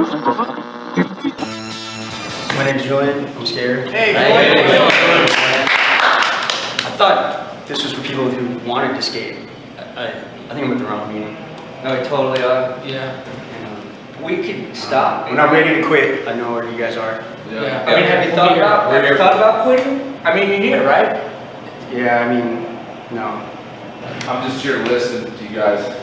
My name's Julian. I'm scared. Hey, I thought this was for people who wanted to skate. I think I'm at the wrong meeting. No, we totally are. Yeah. We could stop. I'm not ready to quit. I know where you guys are. Yeah. I mean, have you thought about quitting? I mean, you're here, right? Yeah, I mean, no. I'm just here to listen to you guys.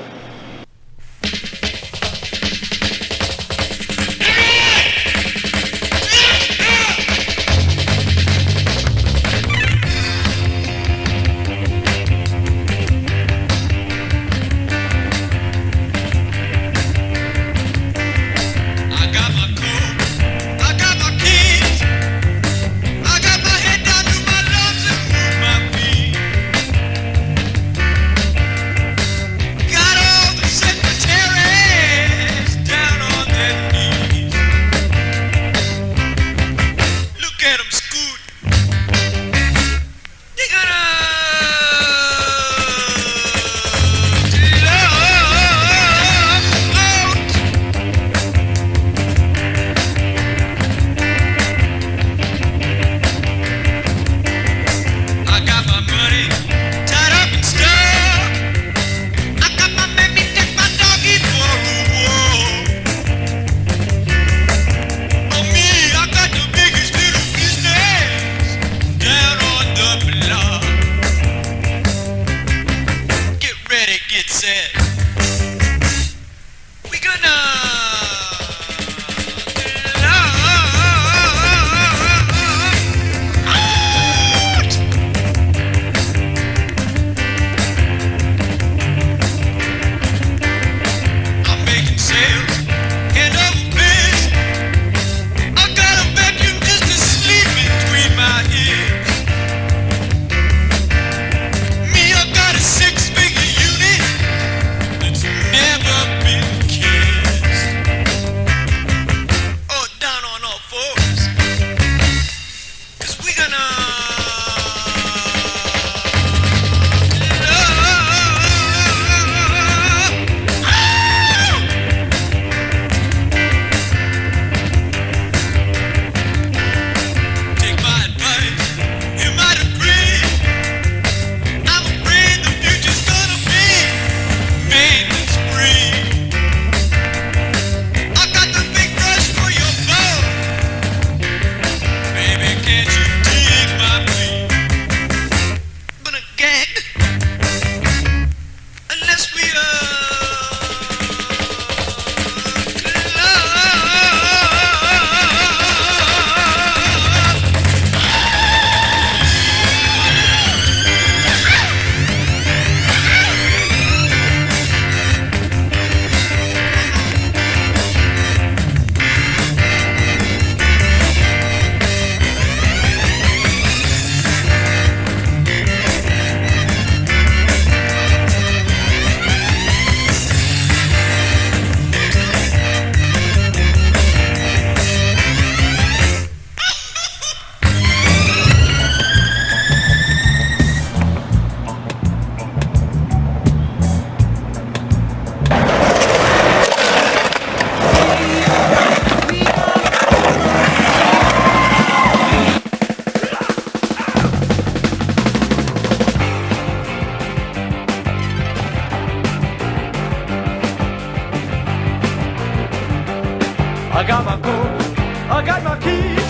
I got my coat, I got my keys,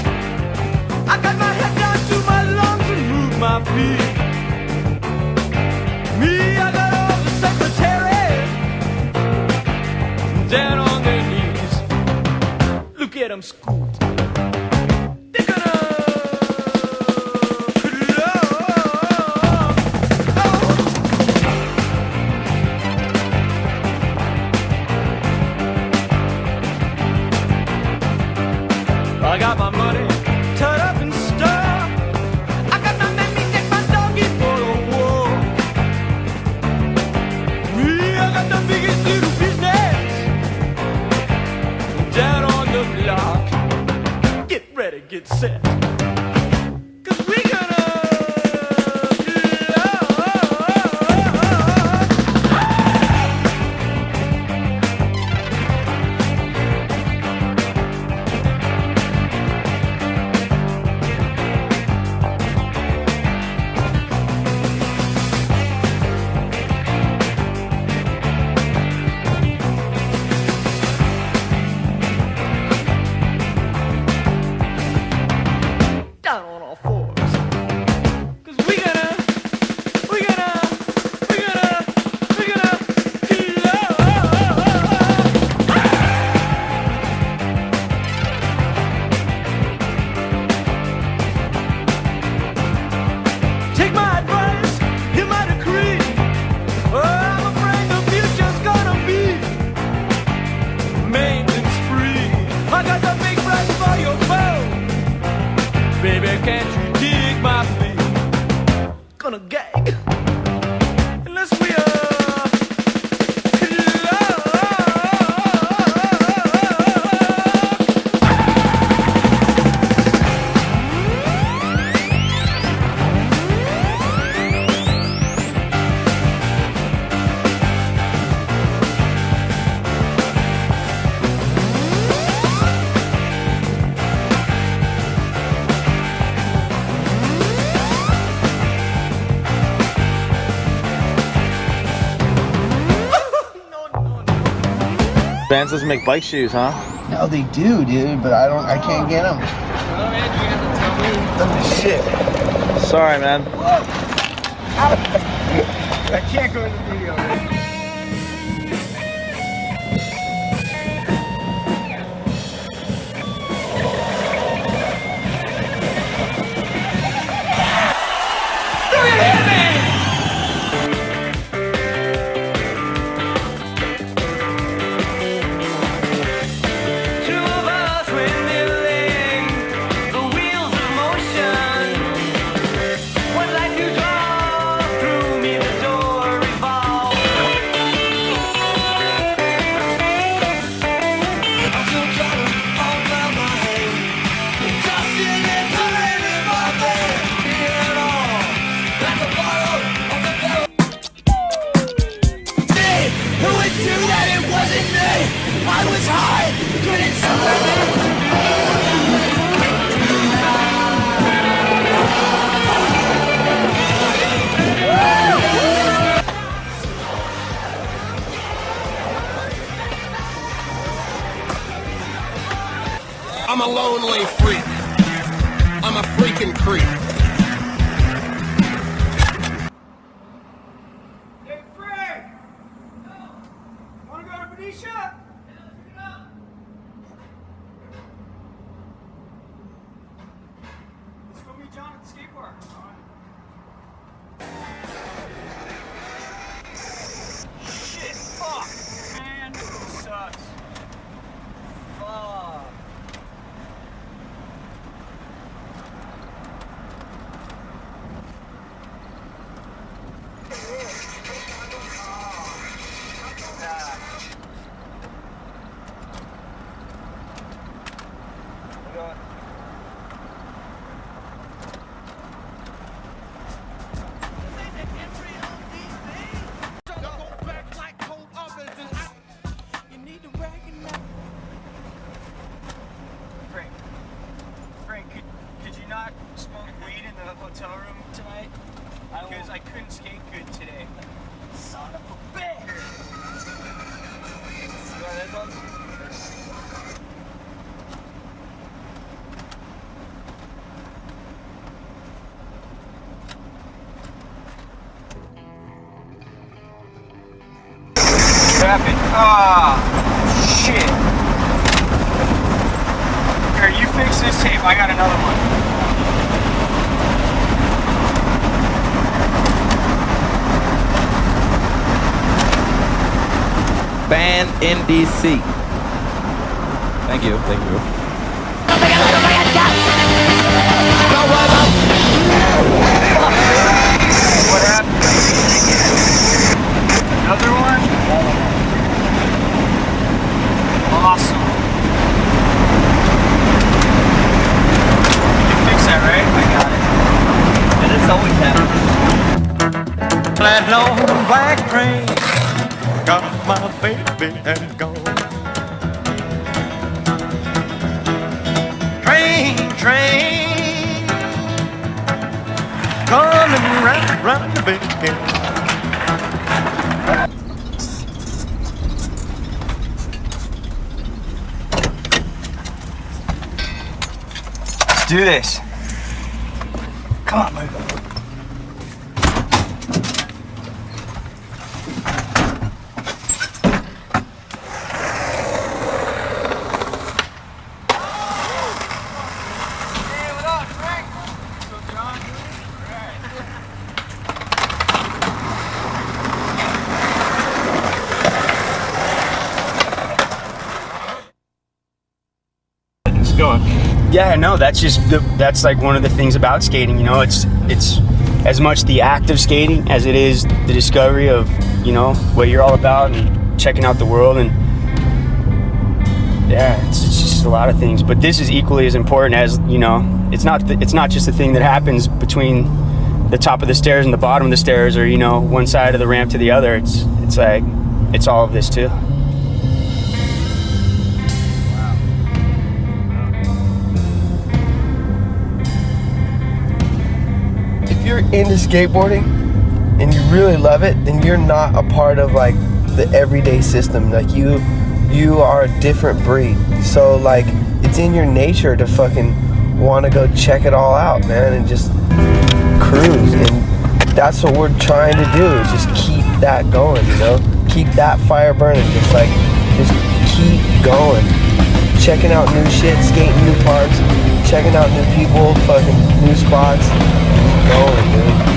I got my head down to my lungs and move my feet. Me, I got all the secretaries down on their knees. Look at them scoot. They're gonna I got my money tied up in stuff. I got my man, me take my doggy for a walk. Me, I got the biggest little business down on the block. Get ready, get set, 'cause we gonna blow. Vans doesn't make bike shoes, huh? No, they do, dude, but I can't get them. Oh, man, you have to tell me. Shit. Sorry, man. I can't go in the video, man. Two of us windmilling the wheels of motion. One life you draw through me, the door revolves. I'm still trying to hold down my head. Just in it, turning in my bed. Hear it all, like a bottle of the devil. Me, who would do that? It wasn't me. I was high, couldn't I'm a lonely freak. I'm a freaking creep. Hey, Frank! Wanna go to Benicia? Let's go meet John at the skate park. Shit, fuck! Man, this sucks. Fuck. Frank, could you not smoke weed in the hotel room tonight? Because I couldn't skate good today. Son of a bitch! You want this one? What happened? Ah, shit. Here, you fix this tape. I got another one. Band in DC. Thank you, thank you. What happened? Another one? Awesome. You fix that, right? I got it. And it's always happening. Flat on black train, got my baby and gone. Train, coming round the bend. Let's do this. Come on, move. Yeah, no, that's just that's like one of the things about skating. You know, it's as much the act of skating as it is the discovery of, you know, what you're all about and checking out the world. And yeah, it's just a lot of things. But this is equally as important as, you know, it's not just a thing that happens between the top of the stairs and the bottom of the stairs, or, you know, one side of the ramp to the other. It's like it's all of this too. If you're into skateboarding and you really love it, then you're not a part of like the everyday system. Like you you are a different breed. So like, it's in your nature to fucking want to go check it all out, man, and just cruise. And that's what we're trying to do, is just keep that going, you know? Keep that fire burning, just keep going. Checking out new shit, skating new parks, checking out new people, fucking new spots. Keep going, dude.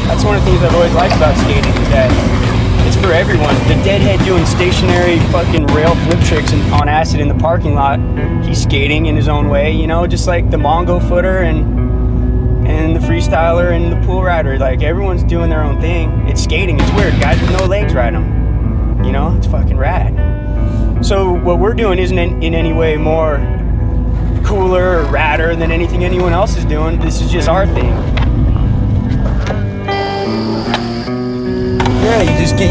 That's one of the things I've always liked about skating, is that it's for everyone. The deadhead doing stationary fucking rail flip tricks on acid in the parking lot, he's skating in his own way, you know, just like the Mongo footer and the freestyler and the pool rider. Like, everyone's doing their own thing. It's skating. It's weird. Guys with no legs ride them. You know, it's fucking rad. So what we're doing isn't in any way more cooler or radder than anything anyone else is doing. This is just our thing. Yeah, you just get...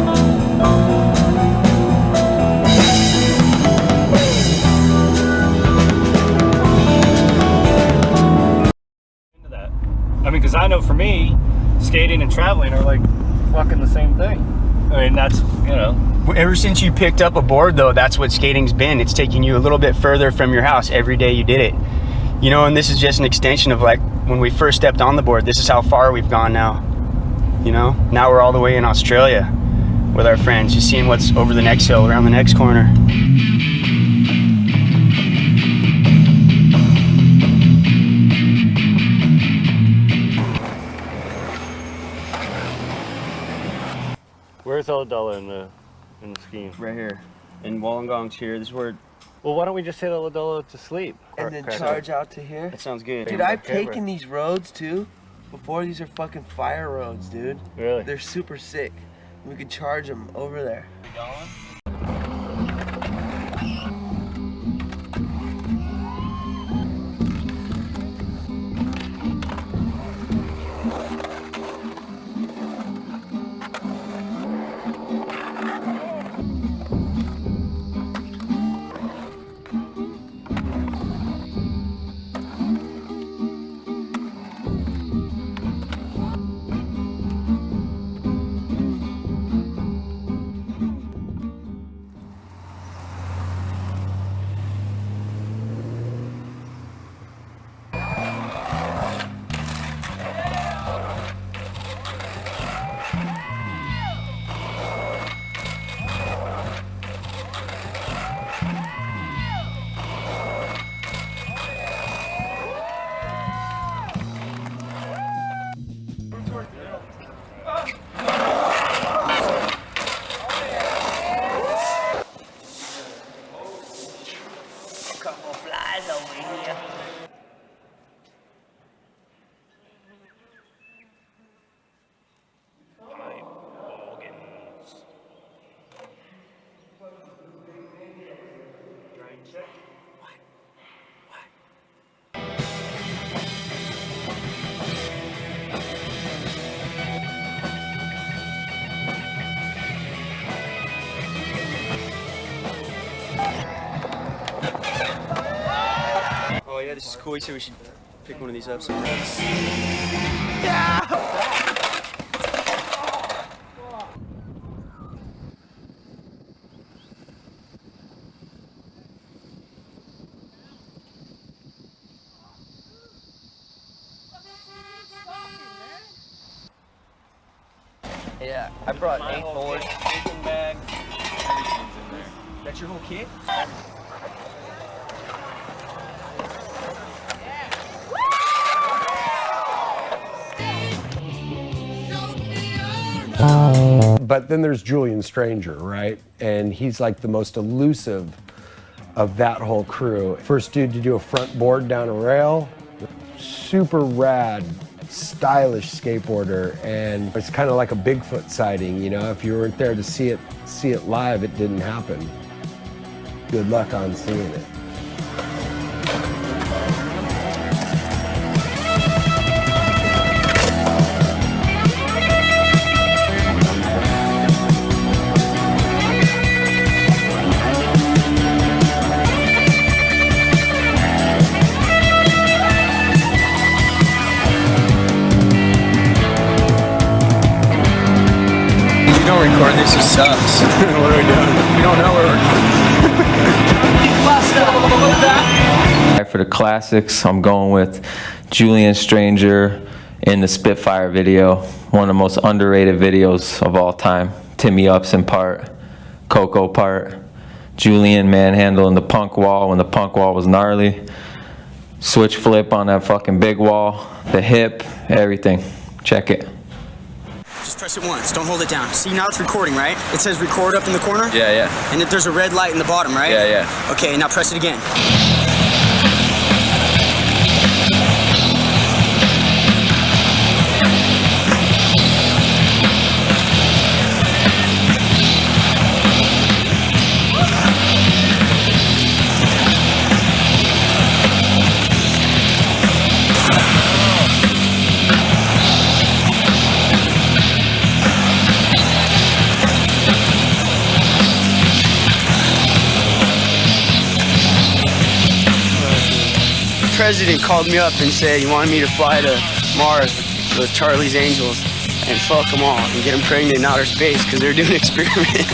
Into that. I mean, because I know for me, skating and traveling are like fucking the same thing. I mean, that's, you know. Ever since you picked up a board, though, that's what skating's been. It's taking you a little bit further from your house every day you did it. You know, and this is just an extension of, like, when we first stepped on the board. This is how far we've gone now. You know, now we're all the way in Australia with our friends, just seeing what's over the next hill, around the next corner. Where's Oladella in the scheme? Right here. And Wollongong's here. This is where... Well, why don't we just hit Oladella to sleep? And then charge out to here. That sounds good. Dude, I've taken these roads too. Before, these are fucking fire roads, dude. Really? They're super sick. We could charge them over there. Couple flies over here. Oh yeah, this is cool. You said we should pick one of these up sometime. Yeah, I brought 8 boards. Bag. That's your whole kit? But then there's Julian Stranger, right? And he's like the most elusive of that whole crew. First dude to do a front board down a rail. Super rad, stylish skateboarder, and it's kind of like a Bigfoot sighting, you know? If you weren't there to see it live, it didn't happen. Good luck on seeing it. we don't record this, it sucks. What are we doing? We don't know where we're For the classics, I'm going with Julian Stranger in the Spitfire video. One of the most underrated videos of all time. Timmy Upson part, Coco part, Julian manhandling the punk wall when the punk wall was gnarly. Switch flip on that fucking big wall, the hip, everything. Check it. Just press it once, don't hold it down. See, now it's recording, right? It says record up in the corner? Yeah, yeah. And there's a red light in the bottom, right? Yeah, yeah. Okay, now press it again. The president called me up and said he wanted me to fly to Mars with Charlie's Angels and fuck them all and get them pregnant in outer space because they're doing an experiment.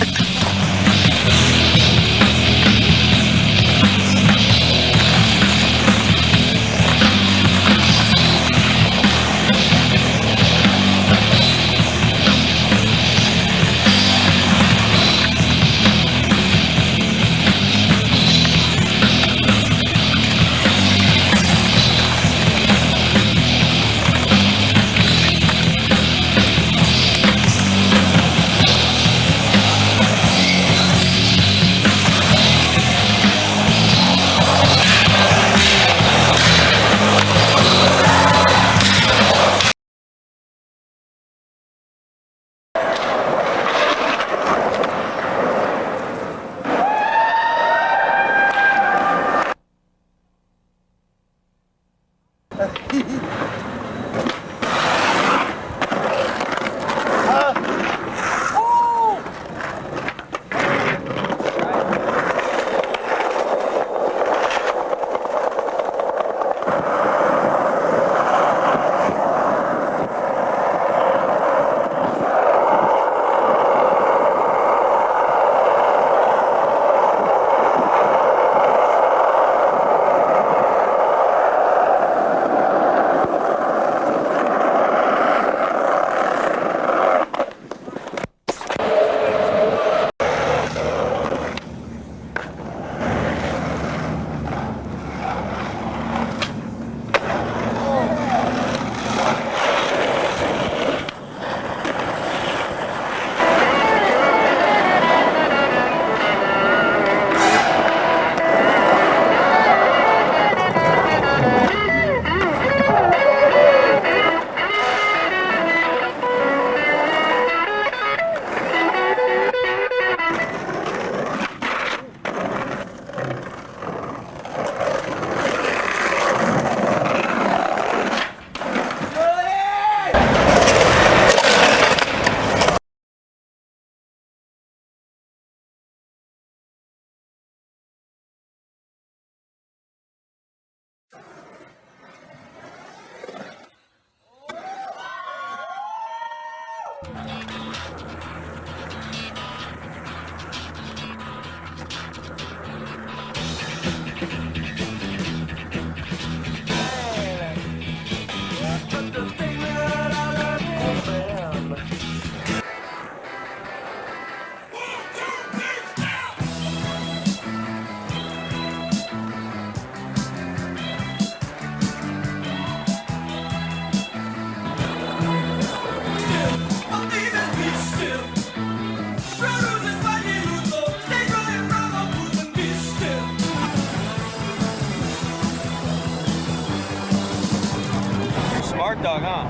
Smart dog, huh?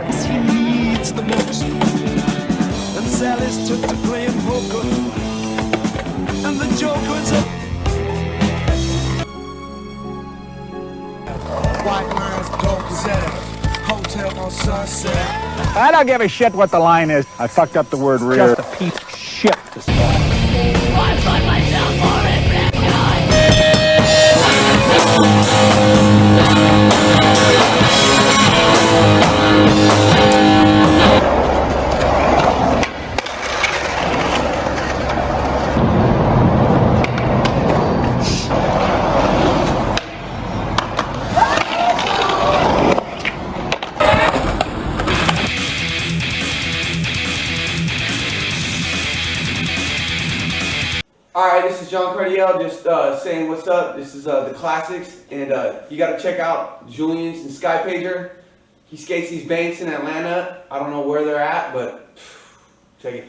It's the most. And Sally's took to playing poker. And the Joker's up. White lines, dark as ever. Hotel on Sunset. I don't give a shit what the line is. I fucked up the word rear. Just a piece of shit to start. I find myself for it. Alright, this is John Cardiel, just saying what's up. This is the classics, and you gotta check out Julian's and Sky Pager. He skates these banks in Atlanta. I don't know where they're at, but check it.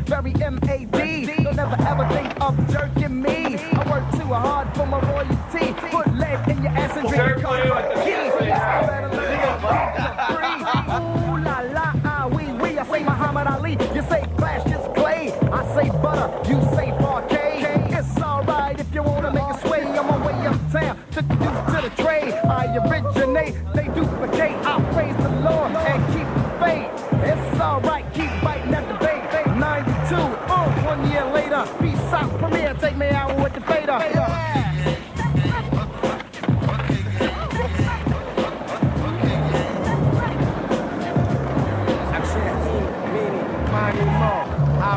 Very M.A.D. You'll never ever think of jerking me. I work too hard for my royalty. Put lead in your ass and drink coffee. Ooh la la, we. I say Muhammad Ali. You say Clash is Clay. I say butter. You say parquet. It's alright if you wanna make a sway. I'm on way uptown. Took you to the trade. I originate. They duplicate. I praise the Lord and keep the faith. It's alright. Keep biting at the bait. 92, 1 year later, peace out, premiere, take me out with the fader. I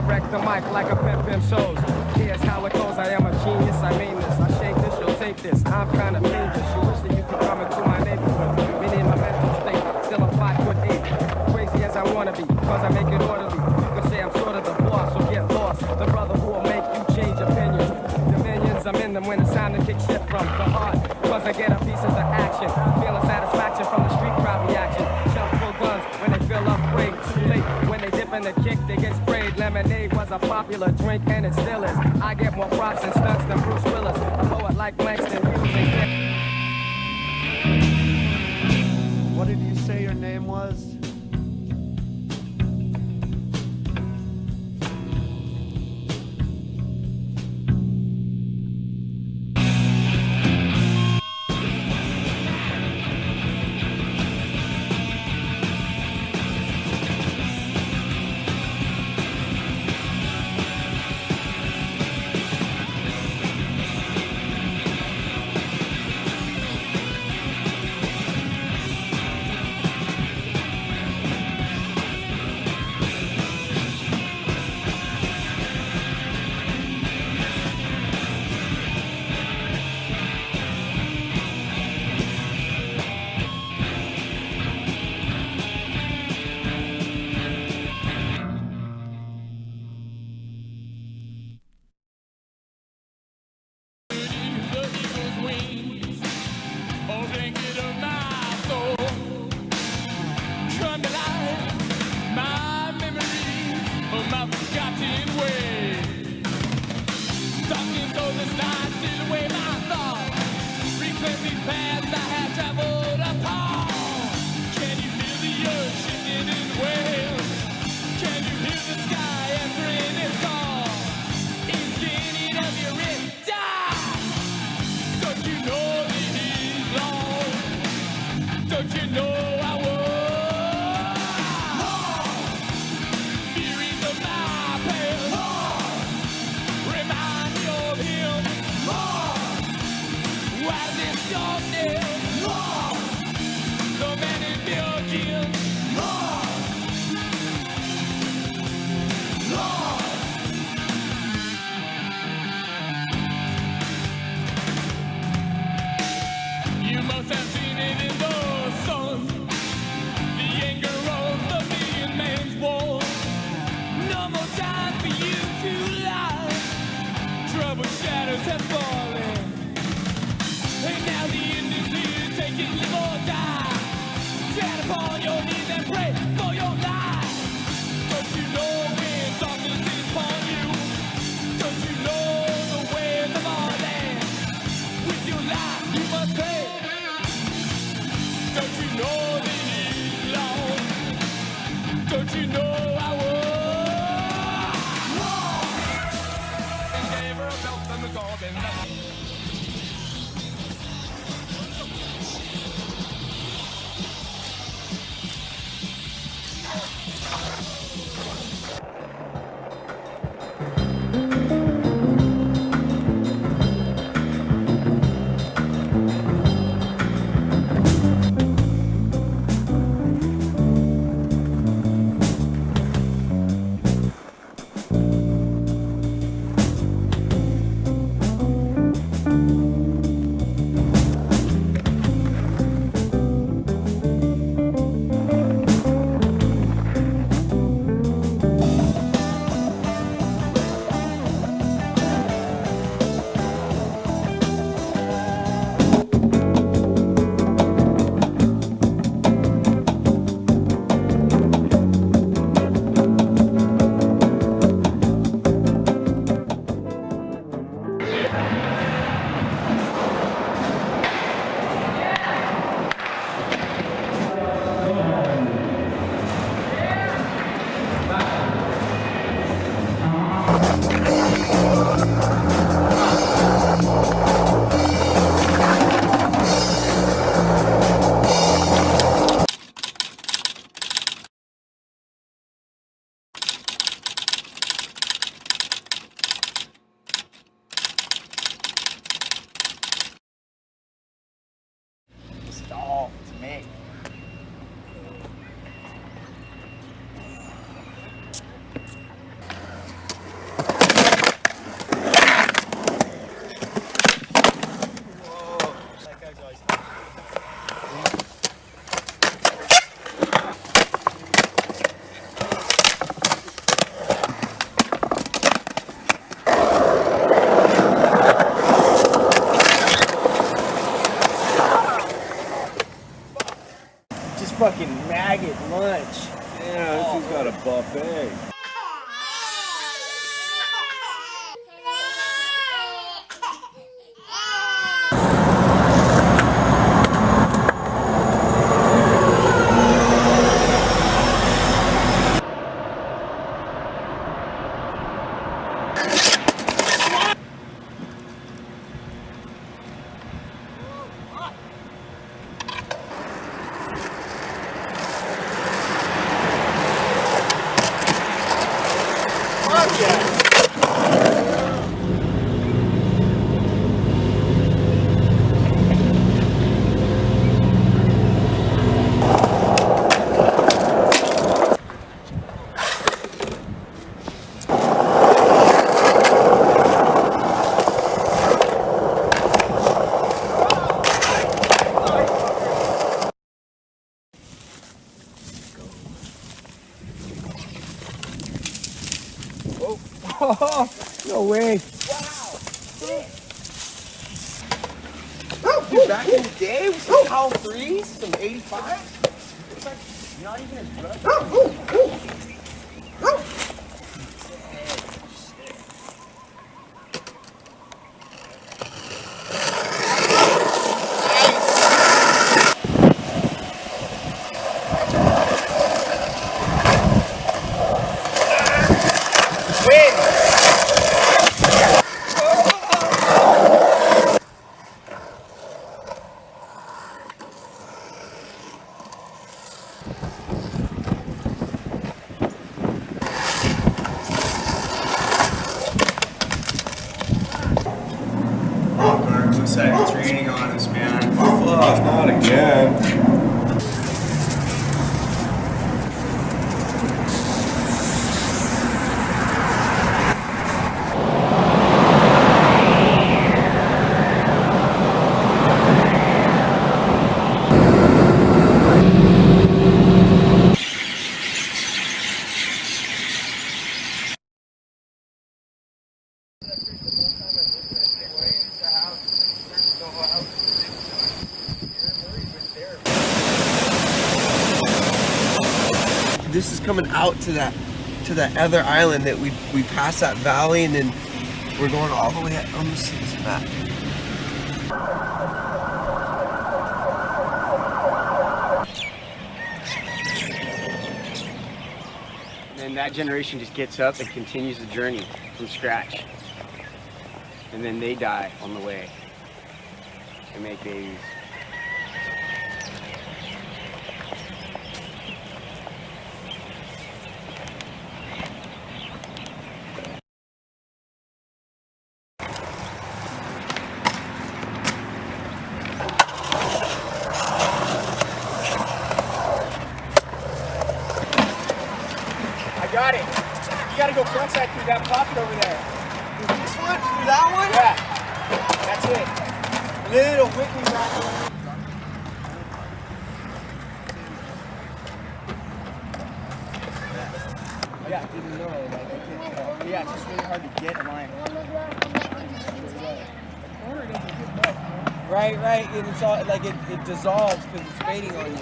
wreck the mic like a pimp shows. Here's how it goes, I am a genius, I mean this. I shake this, you'll take this, I'm kinda dangerous. You wish that you could come into my neighborhood. Meaning my mental state, still I'm 5'8". Crazy as I wanna be, cause I make it orderly. I'm sort of the boss, so get lost. The brother who will make you change opinions. Dominions, I'm in them when it's time to kick shit from the heart. Cause I get a piece of the action. Feeling satisfaction from the street crowd reaction. Shell full guns when they feel afraid. Too late when they dip in the kick, they get sprayed. Lemonade was a popular drink and it still is. I get more props and stunts than Bruce Willis. A poet like Langston Hughes. What did you say your name was? You must have seen it in the sun. fucking maggot lunch. Yeah, this has got a buffet. Oh, no way. Wow. Dude, back in the day, with some Cal 3s, some 85s, it's like not even as rough. Looks like it's raining on us, man. Fuck, not again. This is coming out to that other island that we passed that valley, and then we're going all the way. Let me see this map. And then that generation just gets up and continues the journey from scratch. And then they die on the way and make babies. Got it. You gotta go frontside through that pocket over there. This one? Through that one? Yeah. That's it. Little Whitney back there. Yeah, I didn't know. Like, I can't tell. Yeah, it's just really hard to get a line. Right, and it's all like it dissolves because it's fading on you.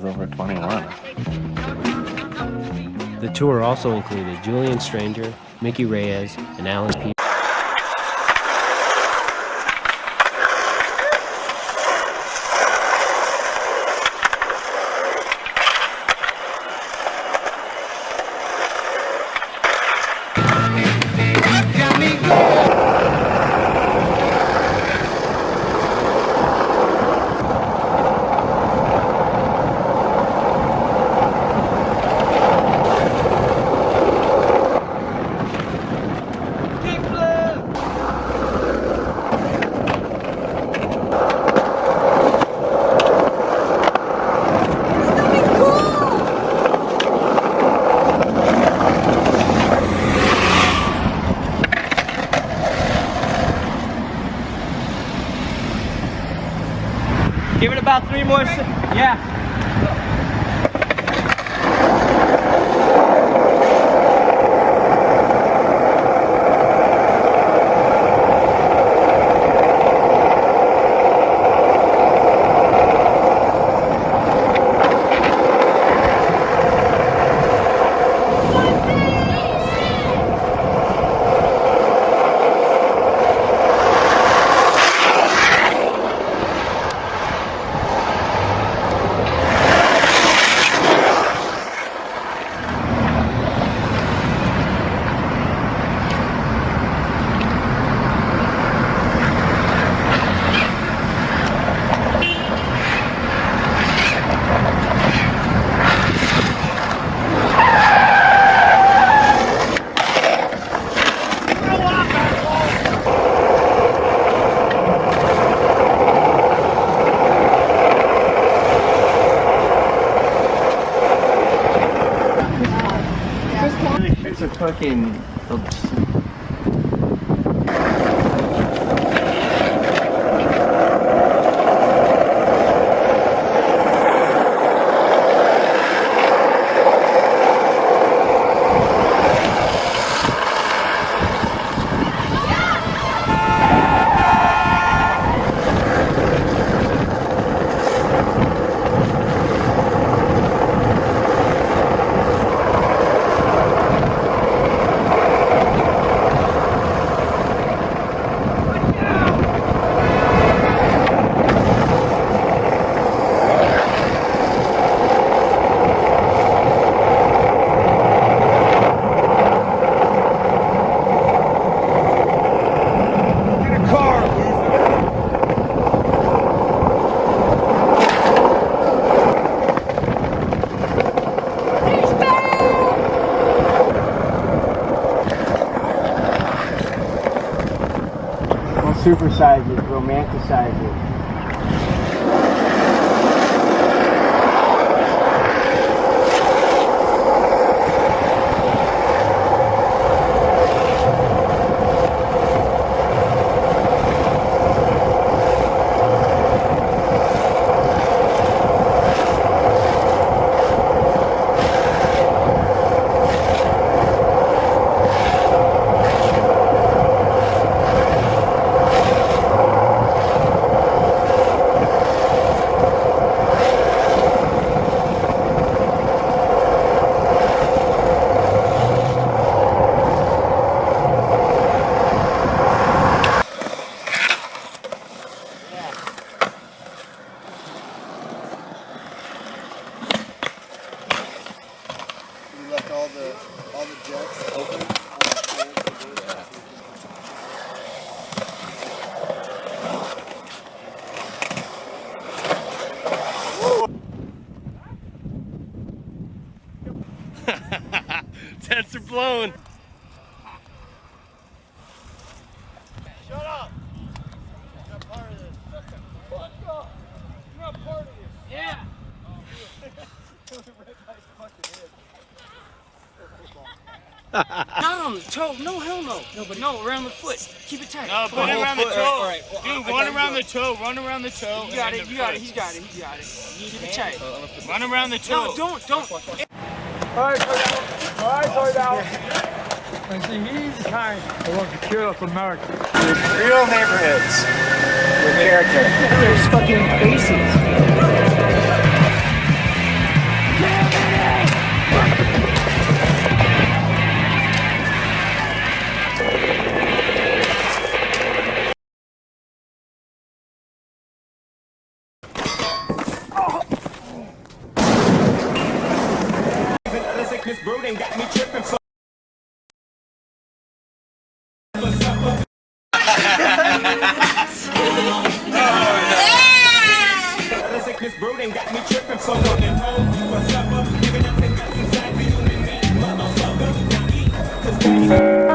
over 21. The tour also included Julian Stranger, Mickey Reyes, and Alan P. Give it about 3 more yeah. It's a fucking. Supersize it, romanticize it. Tents are blown. Shut up! You're not part of this. Shut the fuck up! You're not part of this. Yeah! Not on the toe. No, hell no. No, but no, around the foot. Keep it tight. No, put it around the toe. All right. Dude, run around the toe. Run around the toe. You got it. You got it. He's got it. He got it. Keep it tight. Run around the toe. No, don't. Alright, slow down. And see, he's the kind that wants to kill us America. Real neighborhoods with character. There's fucking faces. sickness brooding got me tripping for sickness brooding got me tripping for going home for supper. Giving up the guts inside the human man, motherfucker. Now eat, 'cause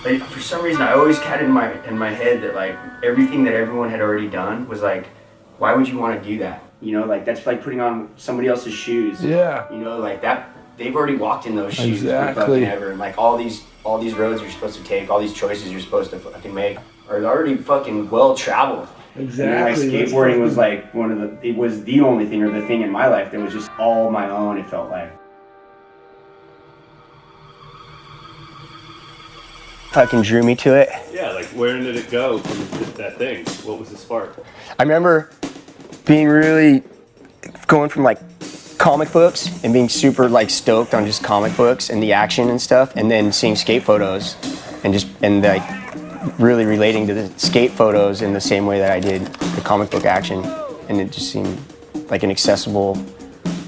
like, for some reason, I always had in my head that like everything that everyone had already done was like, why would you want to do that? You know, like that's like putting on somebody else's shoes. Yeah. You know, like that they've already walked in those shoes Exactly. for fucking ever, and like all these roads you're supposed to take, all these choices you're supposed to fucking make are already fucking well traveled. Exactly. And like skateboarding was like it was the only thing or the thing in my life that was just all my own. It felt like. Fucking drew me to it. Yeah, like where did it go from that thing? What was the spark? I remember being really going from like comic books and being super like stoked on just comic books and the action and stuff, and then seeing skate photos and like really relating to the skate photos in the same way that I did the comic book action, and it just seemed like an accessible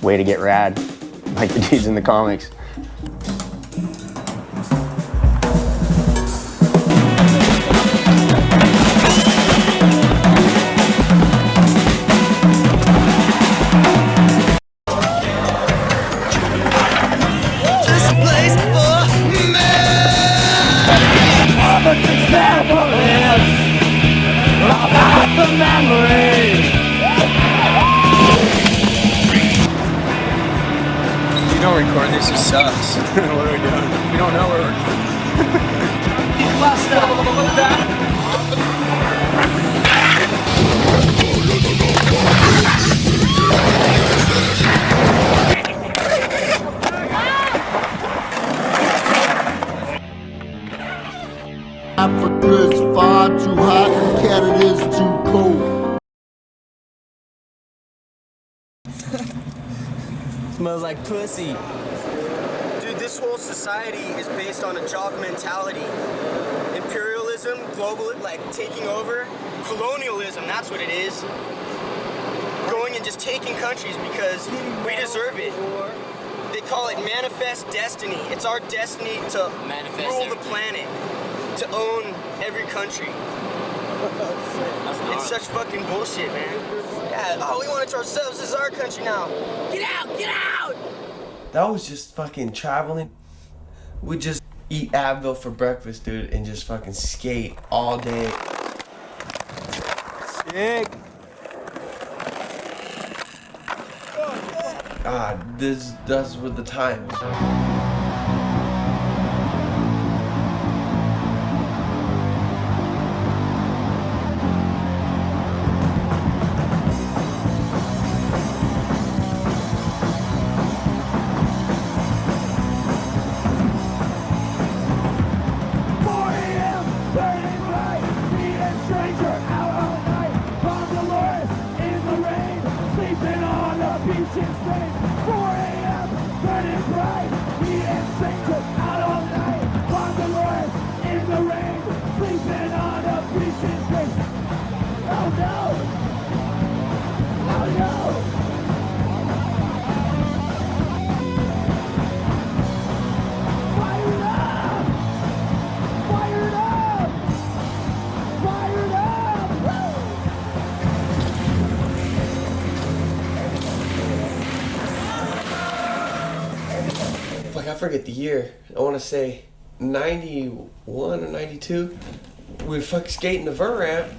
way to get rad, like the dudes in the comics. You don't record this, it sucks. What are we doing? We don't know where we're Africa's far too hot and Canada's too cold. Smells like pussy. Dude, this whole society is based on a jock mentality. Imperialism, global, like taking over. Colonialism, that's what it is. Going and just taking countries because we deserve it. They call it manifest destiny. It's our destiny to rule the planet, to own every country. It's such fucking bullshit, man. Yeah, all we want it to ourselves. This is our country now. Get out! Get out! That was just fucking traveling. We just eat Advil for breakfast, dude, and just fucking skate all day. Sick. God, those were the times. I forget the year. I want to say 91 or 92. We were fucking skating the vert ramp.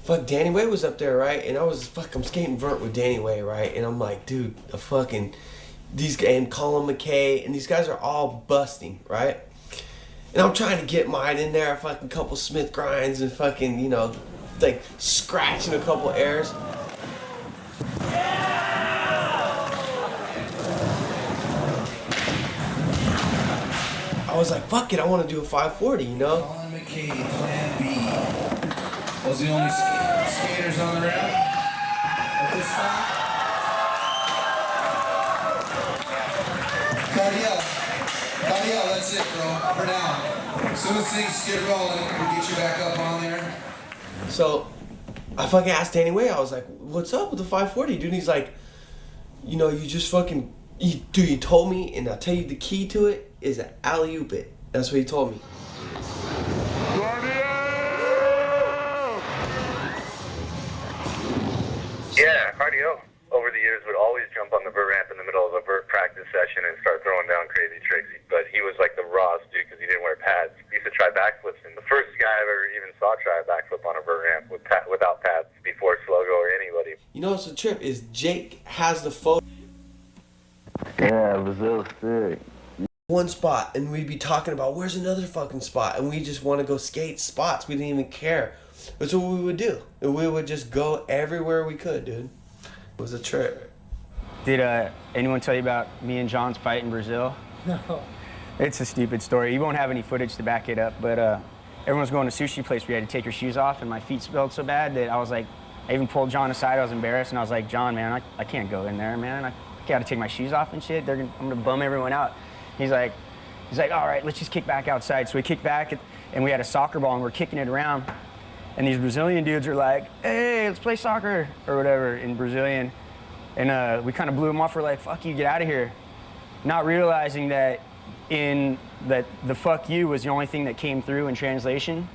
Fuck, Danny Way was up there, right? And I'm skating vert with Danny Way, right? And I'm like, dude, and Colin McKay, and these guys are all busting, right? And I'm trying to get mine in there, fucking couple Smith grinds and fucking, you know, like scratching a couple airs. I was like, fuck it, I want to do a 540, you know? Colin McKay, Plan B. Was the only skaters on the ramp at this time? Cardiel, that's it, bro, for now. As soon as things get rolling, we'll get you back up on there. So, I fucking asked Danny Way, I was like, what's up with the 540, dude? And he's like, you know, you just fucking, dude, you told me, and I'll tell you the key to it is an alley-oop it. That's what he told me. Yeah, Cardio over the years would always jump on the vert ramp in the middle of a vert practice session and start throwing down crazy tricks. But he was like the rawest dude because he didn't wear pads. He used to try backflips, and the first guy I ever even saw try a backflip on a vert ramp without pads before Slogo or anybody. You know what's the trip is Jake has the photo. Yeah, Brazil's sick. One spot, and we'd be talking about where's another fucking spot, and we just want to go skate spots. We didn't even care. That's what we would do. And we would just go everywhere we could, dude. It was a trip. Did anyone tell you about me and John's fight in Brazil? No. It's a stupid story. You won't have any footage to back it up, but everyone was going to a sushi place where you had to take your shoes off, and my feet smelled so bad that I was like, I even pulled John aside. I was embarrassed, and I was like, John, man, I can't go in there, man. I got to take my shoes off and shit. I'm gonna bum everyone out. He's like, all right, let's just kick back outside. So we kicked back, and we had a soccer ball, and we're kicking it around. And these Brazilian dudes are like, hey, let's play soccer, or whatever, in Brazilian. And we kind of blew them off. We're like, fuck you, get out of here. Not realizing that the fuck you was the only thing that came through in translation.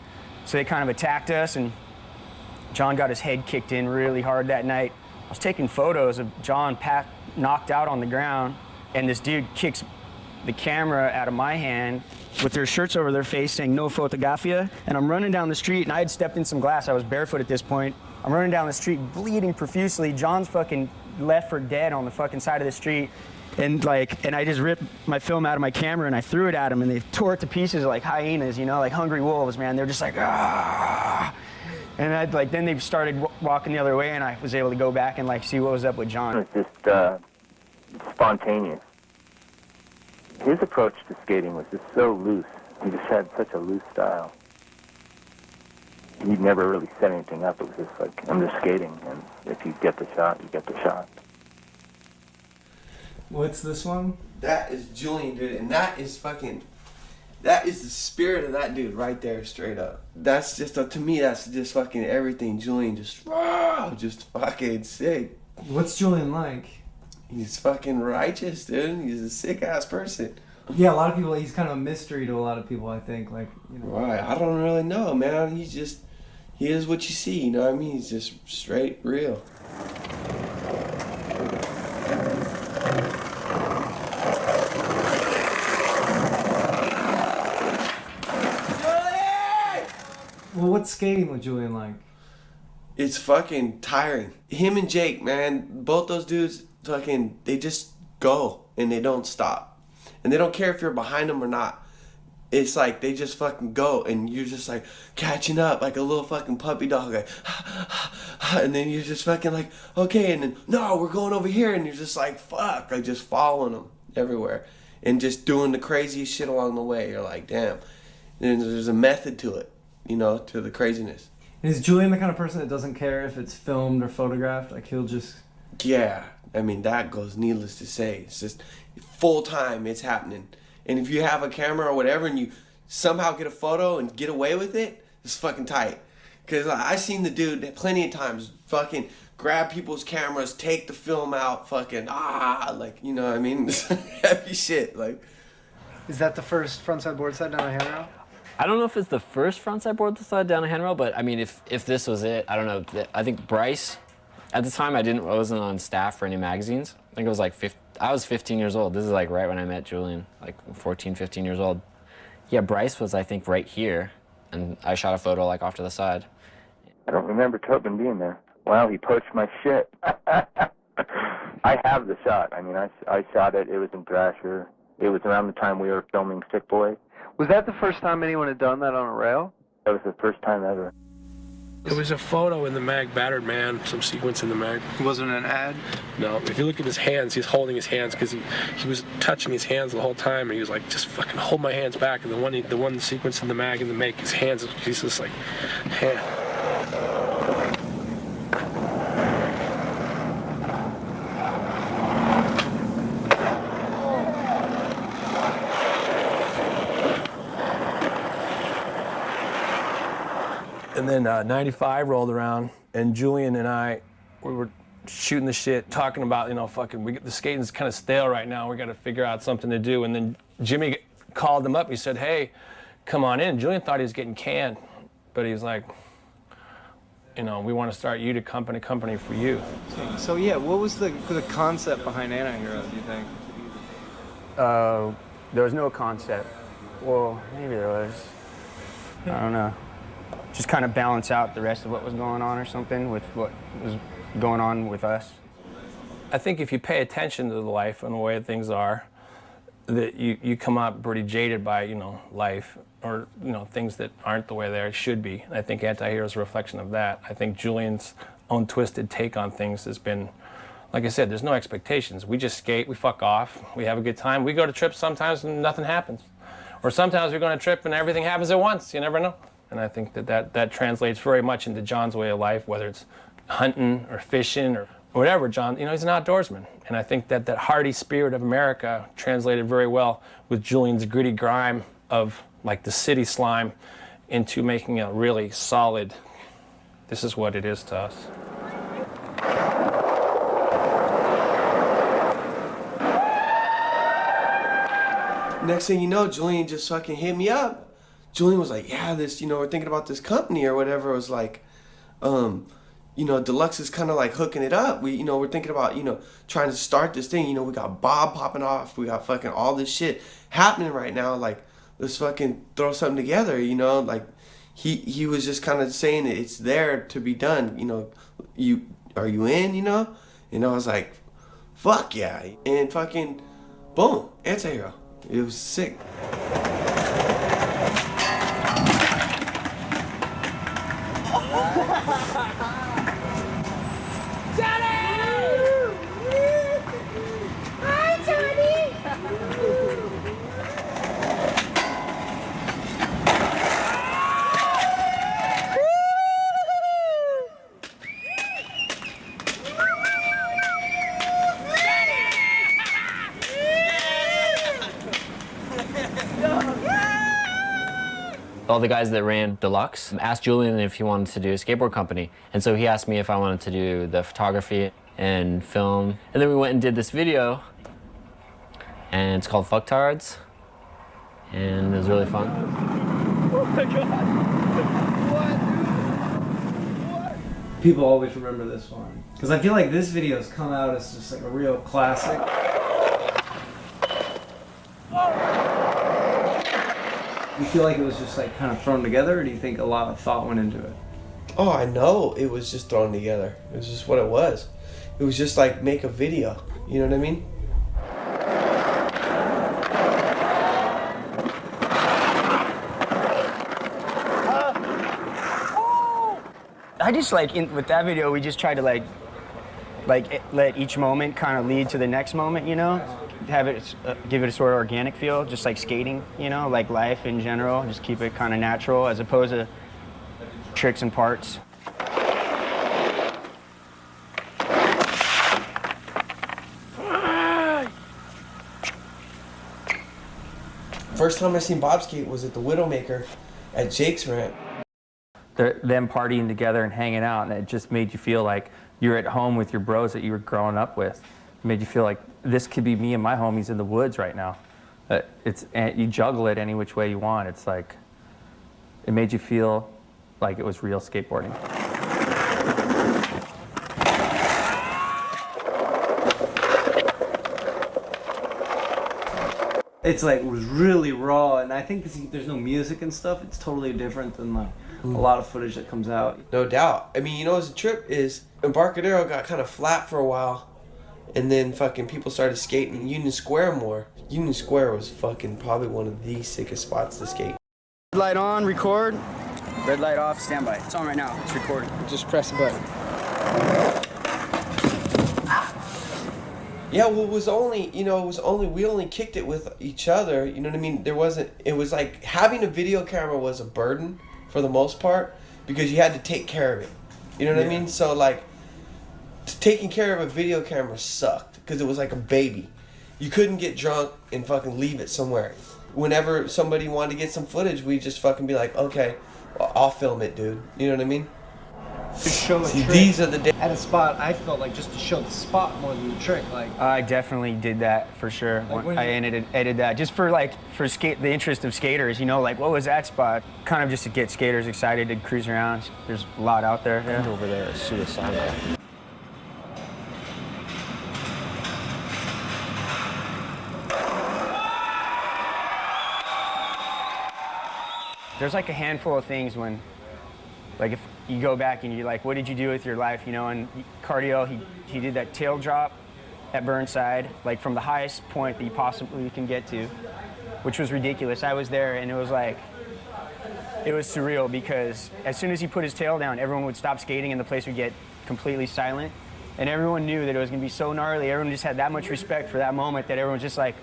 So they kind of attacked us, and John got his head kicked in really hard that night. I was taking photos of John knocked out on the ground, and this dude kicks the camera out of my hand with their shirts over their face saying no fotografia, and I'm running down the street, and I had stepped in some glass. I was barefoot at this point. I'm running down the street bleeding profusely. John's fucking left for dead on the fucking side of the street, and I just ripped my film out of my camera and I threw it at him, and they tore it to pieces like hyenas, you know, like hungry wolves, man. They're just like, ah. And then they started walking the other way, and I was able to go back and see what was up with John. It was just spontaneous. His approach to skating was just so loose. He just had such a loose style. He never really set anything up. It was just like, I'm just skating, and if you get the shot, you get the shot. What's this one? That is Julian, dude, and that is the spirit of that dude right there, straight up. That's just, to me, that's just fucking everything. Julian just fucking sick. What's Julian like? He's fucking righteous, dude. He's a sick ass person. Yeah, a lot of people, he's kind of a mystery to a lot of people, I think. Right, I don't really know, man. He is what you see, you know what I mean? He's just straight real. Well, what's skating with Julian like? It's fucking tiring. Him and Jake, man, both those dudes, they just go and they don't stop. And they don't care if you're behind them or not. It's like they just fucking go, and you're just like catching up like a little fucking puppy dog, and then you're just fucking like, okay, and then no, we're going over here, and you're just like, fuck, like just following them everywhere and just doing the craziest shit along the way. You're like, damn. And there's a method to it, you know, to the craziness. Is Julian the kind of person that doesn't care if it's filmed or photographed? Like he'll just... Yeah, I mean, that goes needless to say. It's just full time, it's happening. And if you have a camera or whatever and you somehow get a photo and get away with it, it's fucking tight. Because I seen the dude plenty of times fucking grab people's cameras, take the film out, fucking, you know what I mean? Heavy shit, Is that the first frontside boardside down a handrail? I don't know if it's the first frontside boardside down a handrail, but I mean, if this was it, I don't know. I think Bryce At the time, I wasn't on staff for any magazines. I think it was like I was 15 years old. This is like right when I met Julian, like 14, 15 years old. Yeah, Bryce was, I think, right here, and I shot a photo like off to the side. I don't remember Tobin being there. Wow, he poached my shit. I have the shot. I mean, I shot it. It was in Thrasher. It was around the time we were filming Sick Boy. Was that the first time anyone had done that on a rail? That was the first time ever. It was a photo in the mag, Battered Man, some sequence in the mag. It wasn't an ad? No, if you look at his hands, he's holding his hands because he was touching his hands the whole time, and he was like, just fucking hold my hands back. And the one sequence in the mag and the make, his hands, he's just like, hey. And then 95 rolled around, and Julian and I, we were shooting the shit, talking about, you know, fucking, the skating's kind of stale right now. We got to figure out something to do. And then Jimmy called him up. He said, hey, come on in. Julian thought he was getting canned, but he was like, you know, we want to start you to company for you. So yeah, what was the concept behind Antihero, do you think? There was no concept. Well, maybe there was. I don't know. Just kind of balance out the rest of what was going on or something with what was going on with us. I think if you pay attention to the life and the way things are, that you come out pretty jaded by, you know, life or, you know, things that aren't the way they should be. And I think Antihero is a reflection of that. I think Julian's own twisted take on things has been, like I said, there's no expectations. We just skate, we fuck off, we have a good time. We go to trips sometimes and nothing happens. Or sometimes we go on a trip and everything happens at once, you never know. And I think that translates very much into John's way of life, whether it's hunting or fishing or whatever. John, you know, he's an outdoorsman. And I think that hardy spirit of America translated very well with Julian's gritty grime of like the city slime into making a really solid, this is what it is to us. Next thing you know, Julian just fucking hit me up. Julian was like, yeah, this, you know, we're thinking about this company or whatever. It was like, you know, Deluxe is kind of like hooking it up. We, you know, we're thinking about, you know, trying to start this thing. You know, we got Bob popping off. We got fucking all this shit happening right now. Like, let's fucking throw something together, you know? Like, he was just kind of saying it's there to be done. You know, are you in, you know? And I was like, fuck yeah. And fucking, boom, Antihero. It was sick. All the guys that ran Deluxe asked Julian if he wanted to do a skateboard company. And so he asked me if I wanted to do the photography and film. And then we went and did this video, and it's called Fucktards. And it was really fun. Oh my God. What? People always remember this one. Because I feel like this video's come out as just like a real classic. You feel like it was just like kind of thrown together, or do you think a lot of thought went into it? Oh, I know it was just thrown together. It was just what it was. It was just like make a video. You know what I mean? I just like, with that video, we just tried to like let each moment kind of lead to the next moment, you know? Have it, give it a sort of organic feel, just like skating, you know, like life in general. Just keep it kind of natural as opposed to tricks and parts. First time I seen Bob skate was at the Widowmaker at Jake's ramp. Them partying together and hanging out, and it just made you feel like you're at home with your bros that you were growing up with. It made you feel like this could be me and my homies in the woods right now. You juggle it any which way you want. It's like, it made you feel like it was real skateboarding. It's like, it was really raw, and I think 'cause there's no music and stuff, it's totally different than like a lot of footage that comes out. No doubt. I mean, you know what's a trip is Embarcadero got kind of flat for a while, and then fucking people started skating Union Square more. Union Square was fucking probably one of the sickest spots to skate. Red light on, record. Red light off, standby. It's on right now. It's recording. Just press the button. Yeah, well, it was only, you know, we only kicked it with each other, you know what I mean? It was like having a video camera was a burden for the most part because you had to take care of it. You know what I mean? So, like, taking care of a video camera sucked because it was like a baby. You couldn't get drunk and fucking leave it somewhere. Whenever somebody wanted to get some footage, we'd just fucking be like, okay, well, I'll film it, dude. You know what I mean? To show a trick these are the days. at a spot, I felt like just to show the spot more than the trick. Like I definitely did that for sure. Like when I edited that just for the interest of skaters, you know, like what was that spot? Kind of just to get skaters excited to cruise around. There's a lot out there. Yeah. Over there is suicidal. There's like a handful of things when, like if you go back and you're like, what did you do with your life, you know? And Cardio, he did that tail drop at Burnside, like from the highest point that you possibly can get to, which was ridiculous. I was there and it was like, it was surreal because as soon as he put his tail down, everyone would stop skating and the place would get completely silent. And everyone knew that it was gonna be so gnarly. Everyone just had that much respect for that moment that everyone was just like,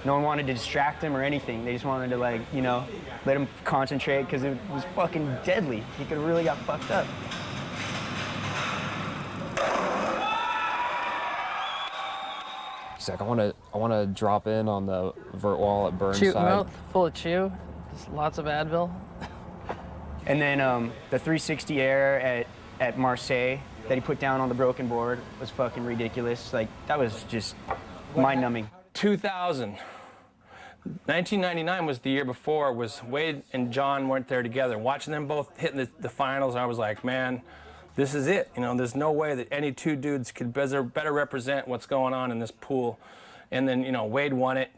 no one wanted to distract him or anything. They just wanted to, like, you know, let him concentrate because it was fucking deadly. He could have really got fucked up. He's like, I want to drop in on the vert wall at Burnside. Chew mouth full of chew, just lots of Advil. And then the 360 air at Marseille that he put down on the broken board was fucking ridiculous. Like, that was just mind-numbing. 2000. 1999 was the year before. Was Wade and John weren't there together. Watching them both hitting the finals, I was like, man, this is it. You know, there's no way that any two dudes could better represent what's going on in this pool. And then, you know, Wade won it.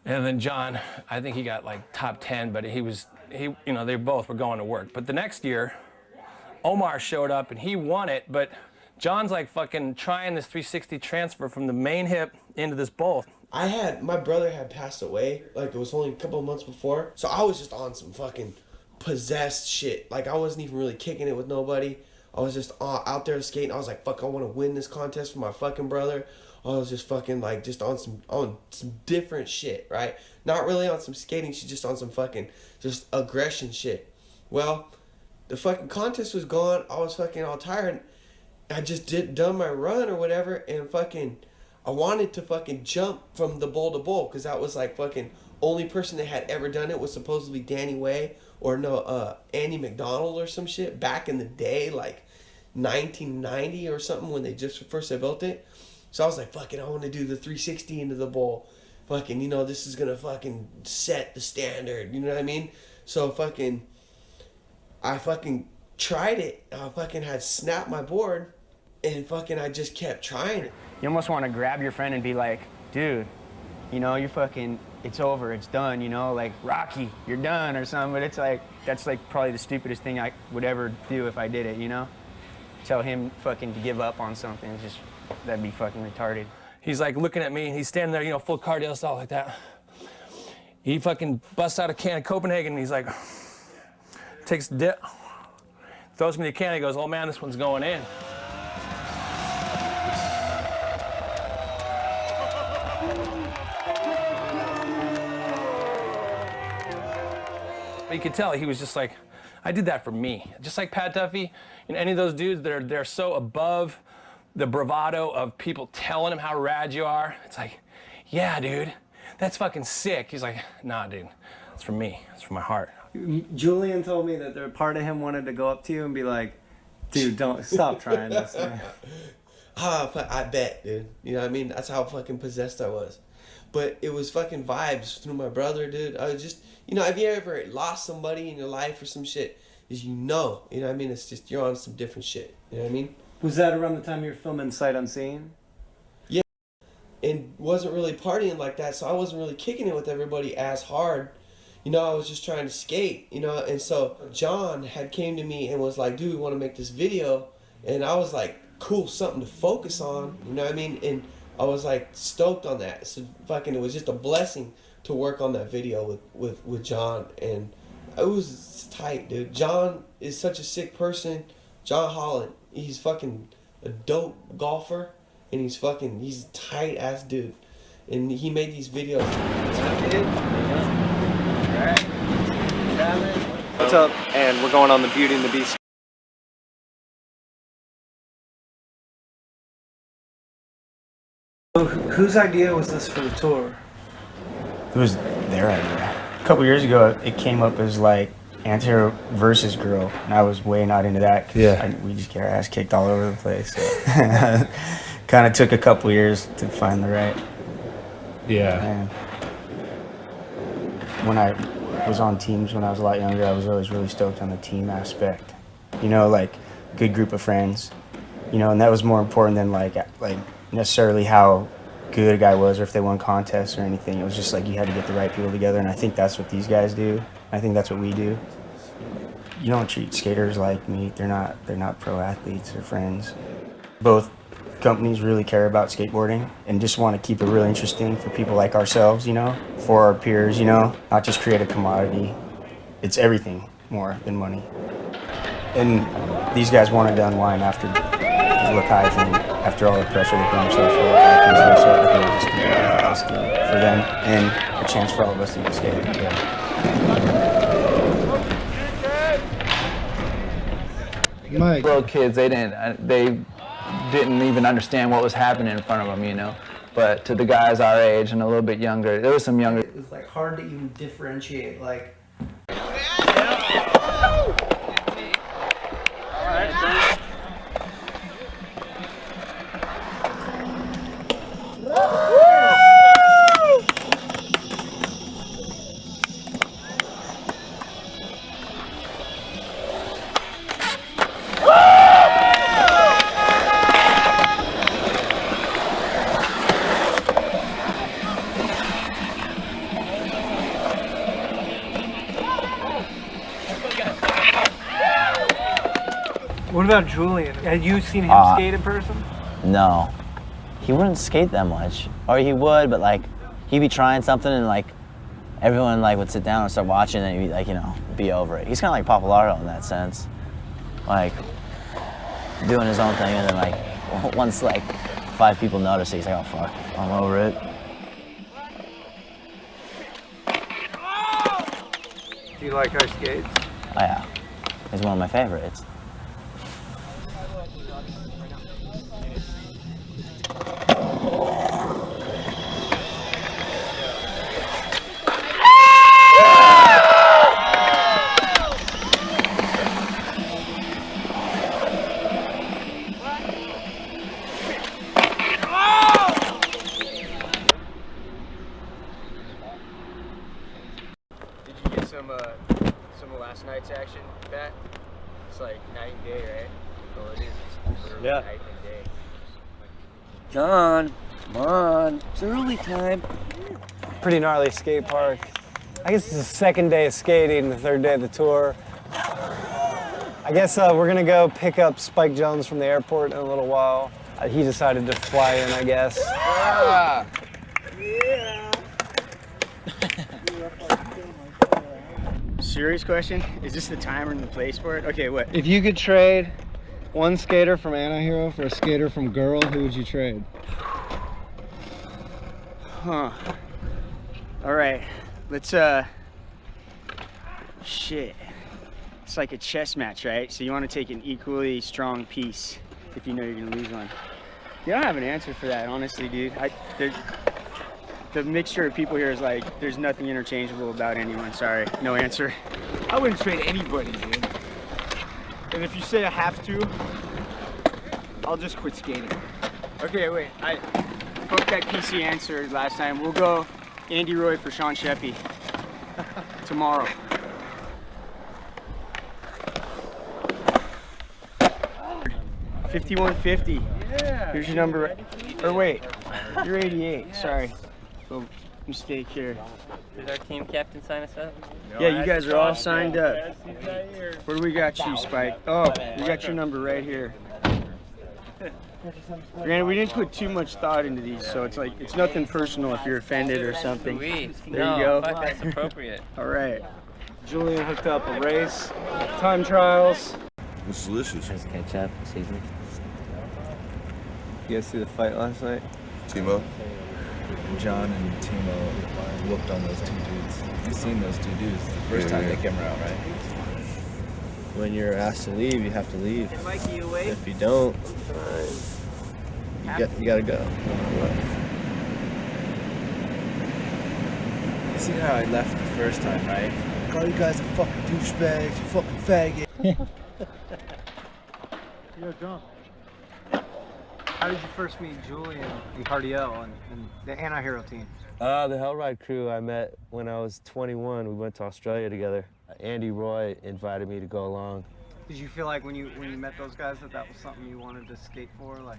And then John, I think he got like top 10, but you know, they both were going to work. But the next year, Omar showed up and he won it, but John's like fucking trying this 360 transfer from the main hip into this bolt. My brother had passed away, like it was only a couple of months before. So I was just on some fucking possessed shit. Like I wasn't even really kicking it with nobody. I was just out there skating. I was like, fuck, I want to win this contest for my fucking brother. I was just fucking like, just on some different shit, right? Not really on some skating shit, just on some fucking, just aggression shit. Well, the fucking contest was gone. I was fucking all tired. I just done my run or whatever, and fucking, I wanted to fucking jump from the bowl to bowl, because that was like fucking only person that had ever done it was supposedly Danny Way or Andy McDonald or some shit back in the day, like 1990 or something when they just first built it. So I was like, fucking, I want to do the 360 into the bowl. Fucking, you know, this is gonna fucking set the standard. You know what I mean? So fucking, I fucking tried it. I fucking had snapped my board, and fucking I just kept trying it. You almost want to grab your friend and be like, dude, you know, you're fucking, it's over, it's done, you know, like, Rocky, you're done or something. But it's like, that's like probably the stupidest thing I would ever do if I did it, you know? Tell him fucking to give up on something, it's just, that'd be fucking retarded. He's like looking at me, and he's standing there, you know, full cardio style like that. He fucking busts out a can of Copenhagen, and he's like, takes a dip, throws me the can, and he goes, oh man, this one's going in. You could tell he was just like, I did that for me. Just like Pat Duffy and any of those dudes, they're so above the bravado of people telling him how rad you are. It's like, yeah, dude, that's fucking sick. He's like, nah, dude, it's for me. It's for my heart. Julian told me that part of him wanted to go up to you and be like, dude, don't stop trying this, man. I bet, dude. You know what I mean? That's how fucking possessed I was. But it was fucking vibes through my brother, dude. I was just, you know, have you ever lost somebody in your life or some shit? Is you know what I mean? It's just, you're on some different shit. You know what I mean? Was that around the time you were filming Sight Unseen? Yeah. And wasn't really partying like that, so I wasn't really kicking it with everybody as hard. You know, I was just trying to skate, you know, and so John had came to me and was like, dude, we want to make this video. And I was like, cool, something to focus on, you know what I mean? And I was like stoked on that. So fucking, it was just a blessing to work on that video with John, and it was tight, dude. John is such a sick person. John Holland, he's fucking a dope golfer, and he's a tight ass dude. And he made these videos. What's up? And we're going on the Beauty and the Beast. Whose idea was this for the tour? It was their idea. A couple years ago, it came up as like Antihero versus Girl, and I was way not into that. We just get our ass kicked all over the place. So. Kind of took a couple years to find the right. Yeah. When I was on teams when I was a lot younger, I was always really stoked on the team aspect. You know, like good group of friends. You know, and that was more important than like necessarily how good a guy was or if they won contests or anything. It was just like you had to get the right people together, and I think that's what these guys do. I think that's what we do. You don't treat skaters like meat. They're not pro athletes. They're friends. Both companies really care about skateboarding and just want to keep it really interesting for people like ourselves, you know, for our peers, you know, not just create a commodity. It's everything more than money. And these guys wanted to unwind after the Lakai thing, after all the pressure they put on themselves for the Lakai thing, so I felt like it was just a nice thing for them and a chance for all of us to get skated. Mike. Little kids, they didn't even understand what was happening in front of them, you know. But to the guys our age and a little bit younger, there was some younger. It was like hard to even differentiate, like. What about Julian? Had you seen him skate in person? No. He wouldn't skate that much. Or he would, but like, he'd be trying something and like, everyone like would sit down and start watching and he'd be like, you know, be over it. He's kind of like Pappalardo in that sense. Like, doing his own thing and then like, once like 5 people notice it, he's like, oh fuck, I'm over it. Do you like our skates? Oh yeah, he's one of my favorites. Did you get some of last night's action, Pat? It's like night and day, right? Well, it is. It's literally night and day. John, come on. It's early time. Pretty gnarly skate park. I guess it's the second day of skating, the third day of the tour. I guess we're gonna go pick up Spike Jones from the airport in a little while. He decided to fly in, I guess. Yeah. Serious question? Is this the time and the place for it? Okay, what? If you could trade one skater from Antihero for a skater from Girl, who would you trade? Huh. All right, let's, shit. It's like a chess match, right? So you want to take an equally strong piece if you know you're gonna lose one. You don't have an answer for that, honestly, dude. The mixture of people here is like, there's nothing interchangeable about anyone, sorry. No answer. I wouldn't trade anybody, dude. And if you say I have to, I'll just quit skating. Okay, wait, I fucked that PC answer last time. We'll go Andy Roy for Sean Sheffy tomorrow. $51.50. Yeah. Here's your number. Or wait. You're 88. Sorry. Oh, mistake here. Did our team captain sign us up? Yeah, you guys are all signed up. Where do we got you, Spike? Oh, we got your number right here. Granted, we didn't put too much thought into these, so it's like, it's nothing personal if you're offended or something. Sweet. There No, you go. fuck, that's appropriate. All right. Julian hooked up a race, time trials. It's delicious. Just ketchup, seasoning. You guys see the fight last night? Timo? John and Timo whooped on those two dudes. You've seen those two dudes the first time they came around, right? When you're asked to leave, you have to leave. Hey, Mikey, you awake? If you don't, you gotta go. You see how I left the first time, right? Like, oh, you guys are fucking douchebags, you fucking faggot. Yo, John. How did you first meet Julian and Cardiel and the Antihero team? The Hellride crew I met when I was 21. We went to Australia together. Andy Roy invited me to go along. Did you feel like when you met those guys that was something you wanted to skate for, like,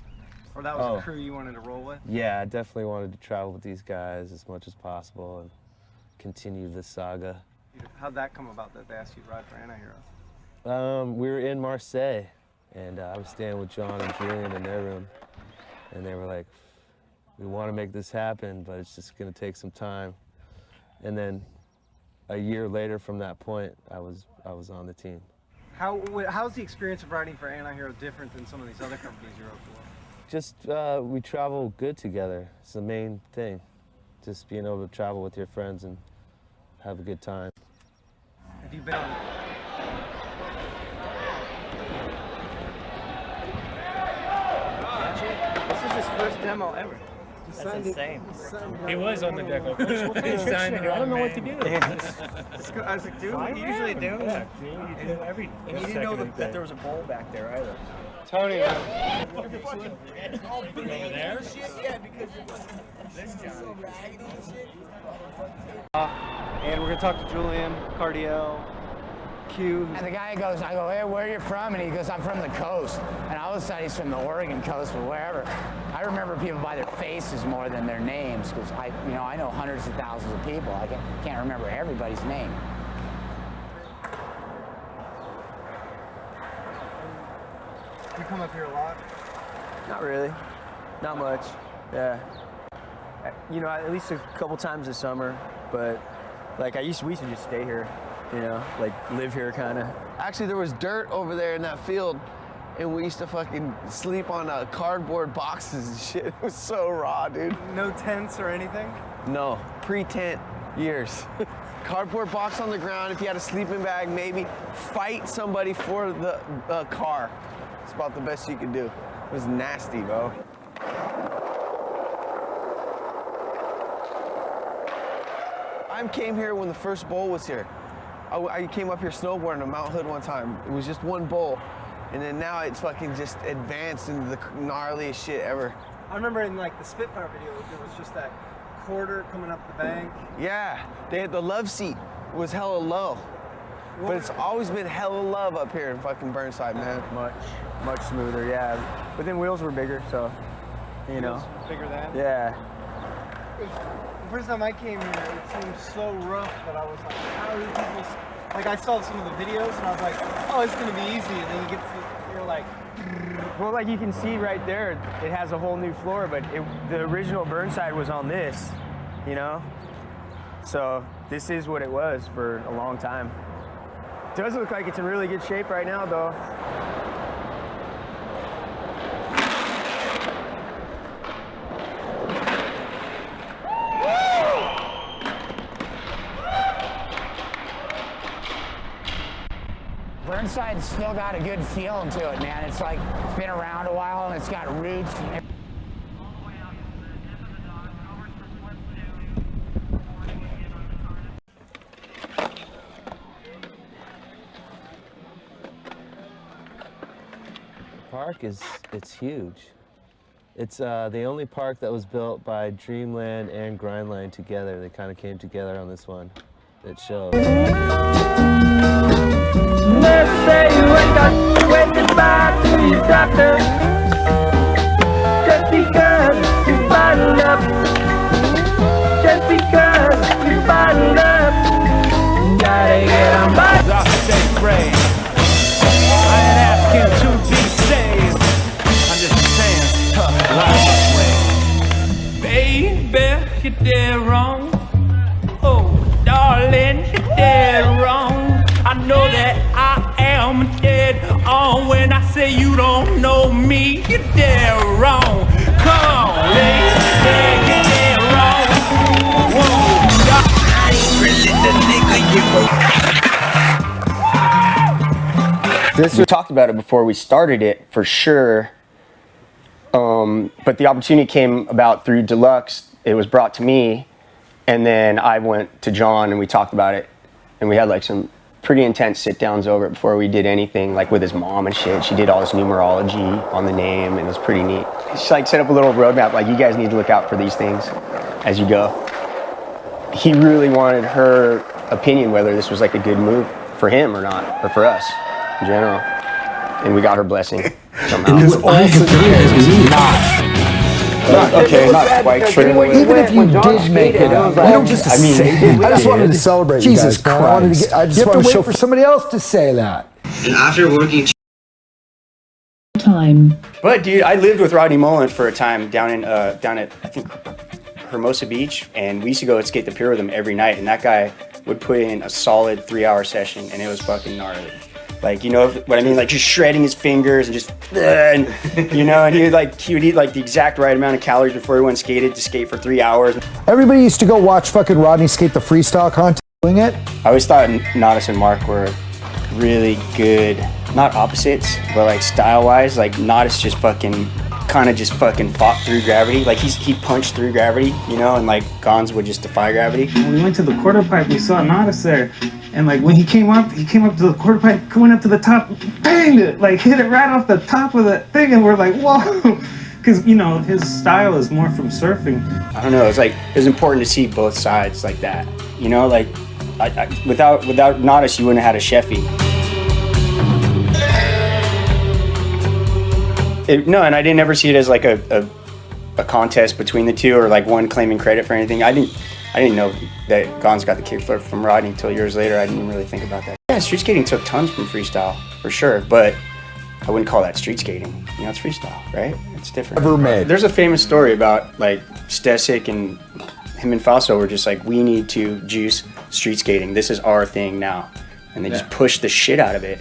or that was a crew you wanted to roll with? Yeah, I definitely wanted to travel with these guys as much as possible and continue this saga. How'd that come about that they asked you to ride for Antihero? We were in Marseille, and I was staying with John and Julian in their room, and they were like, we want to make this happen, but it's just going to take some time. And then a year later from that point, I was on the team. How's the experience of riding for Antihero different than some of these other companies you rode for? Just, we travel good together. It's the main thing. Just being able to travel with your friends and have a good time. Have you been on? This is his first demo ever. That's insane. He was on the deco. I don't know what to do. I was like, dude, what do you usually do? Yeah, you do every. And you didn't know that there was a bowl back there either. Tony. Over there? And we're gonna talk to Julian, Cardiel, Q. And the guy goes, I go, hey, where are you from? And he goes, I'm from the coast. And I always thought he's from the Oregon coast, but wherever. I remember people by their faces more than their names, because I know hundreds of thousands of people. I can't remember everybody's name. You come up here a lot? Not really. Not much. Yeah. You know, at least a couple times this summer, but like we used to just stay here, you know, like live here kind of. Actually, there was dirt over there in that field, and we used to fucking sleep on cardboard boxes and shit. It was so raw, dude. No tents or anything? No, pre-tent years. Cardboard box on the ground. If you had a sleeping bag, maybe fight somebody for the car. It's about the best you could do. It was nasty, bro. I came here when the first bowl was here. I came up here snowboarding on Mount Hood one time. It was just one bowl. And then now it's fucking just advanced into the gnarliest shit ever. I remember in like the Spitfire video, there was just that quarter coming up the bank. Yeah, the love seat was hella low. But it's always been hella love up here in fucking Burnside, man. Much smoother, yeah. But then wheels were bigger, so, you know. Wheels bigger than? Yeah. The first time I came here, it seemed so rough that I was like, how do people... Like, I saw some of the videos, and I was like, oh, it's going to be easy. And then you get to, you're like... Well, like you can see right there, it has a whole new floor, but the original Burnside was on this, you know? So this is what it was for a long time. It does look like it's in really good shape right now, though. Burnside's still got a good feeling to it, man. It's like, it's been around a while and it's got roots. Park it's huge. It's the only park that was built by Dreamland and Grindline together. They kind of came together on this one. It shows. Never say you ain't got wait goodbye till you stop them. Just because you find love. baby, you're dead wrong. Oh, darling, you're dead wrong. I know that I am dead on when I say you don't know me. You're dead wrong. Come on, lady, you're dead wrong. Whoa, I ain't really the nigga you. We talked about it before we started it, for sure. But the opportunity came about through Deluxe. It was brought to me, and then I went to John and we talked about it, and we had like some pretty intense sit-downs over it before we did anything, like with his mom and shit. She did all this numerology on the name, and it was pretty neat. She like set up a little roadmap, like you guys need to look out for these things as you go. He really wanted her opinion whether this was like a good move for him or not, or for us in general. And we got her blessing somehow. It was also Okay, not quite true. Even if you did make it up, we don't just say it. I just wanted to celebrate Jesus you guys. Christ. I just want to show for somebody else to say that. And after working time. But dude, I lived with Rodney Mullen for a time down at I think Hermosa Beach, and we used to go and skate the pier with him every night, and that guy would put in a solid 3-hour session, and it was fucking gnarly. Like, you know what I mean? Like just shredding his fingers and just, and, you know, and he would eat like the exact right amount of calories before he went skated to skate for 3 hours. Everybody used to go watch fucking Rodney skate the freestyle contest doing it. I always thought Nadas and Mark were really good, not opposites, but like style-wise. Like Nadas just kind of fought through gravity. Like he punched through gravity, you know, and like Gons would just defy gravity. When we went to the quarter pipe, we saw Nadas there. And like when he came up to the quarter pipe, going up to the top, bang, like hit it right off the top of the thing, and we're like, whoa, because you know his style is more from surfing. I don't know. It's like it was important to see both sides like that. You know, like without Nadas, you wouldn't have had a Sheffy. No, and I didn't ever see it as like a contest between the two or like one claiming credit for anything. I didn't know that Gons got the kickflip from Rodney until years later. I didn't really think about that. Yeah, street skating took tons from freestyle, for sure, but I wouldn't call that street skating. You know, it's freestyle, right? It's different. Ever made. There's a famous story about like Stesic and him and Fausto were just like, we need to juice street skating. This is our thing now. And they just pushed the shit out of it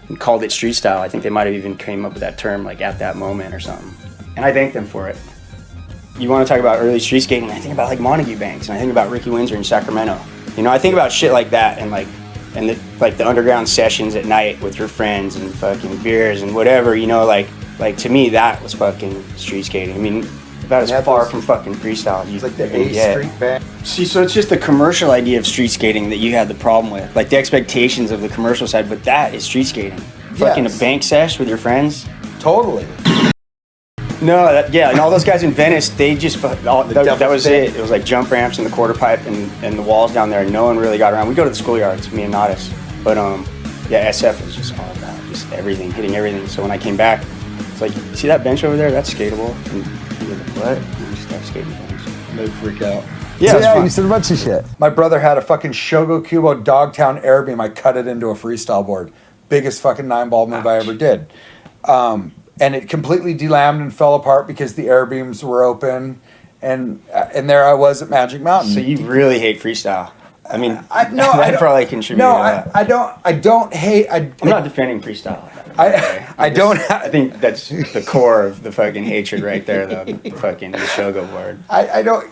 and called it street style. I think they might have even came up with that term like at that moment or something. And I thank them for it. You want to talk about early street skating, I think about like Montague Banks, and I think about Ricky Windsor in Sacramento. You know, I think about shit like that, and the underground sessions at night with your friends and fucking beers and whatever, you know, like to me that was fucking street skating. I mean, about as far from fucking freestyle It's like the A Street Band. See, so it's just the commercial idea of street skating that you had the problem with, like the expectations of the commercial side, but that is street skating. Fucking a bank sesh with your friends. Totally. No, and all those guys in Venice, they just, that was it. It was like jump ramps and the quarter pipe and the walls down there, and no one really got around. We go to the schoolyards, me and Nadas. But SF was just all about just everything, hitting everything. So when I came back, it's like, see that bench over there? That's skatable. And you go, what? And we just start skating things. They freak out. Yeah, you said a bunch of shit. My brother had a fucking Shogo Kubo Dogtown air beam. I cut it into a freestyle board. Biggest fucking 9-ball move I ever did. And it completely delammed and fell apart because the air beams were open, and there I was at Magic Mountain. So you really hate freestyle? I mean, I probably contributed. No, to that. I don't hate. I'm not defending freestyle. I think that's the core of the fucking hatred right there, though. The Shogo board. I don't.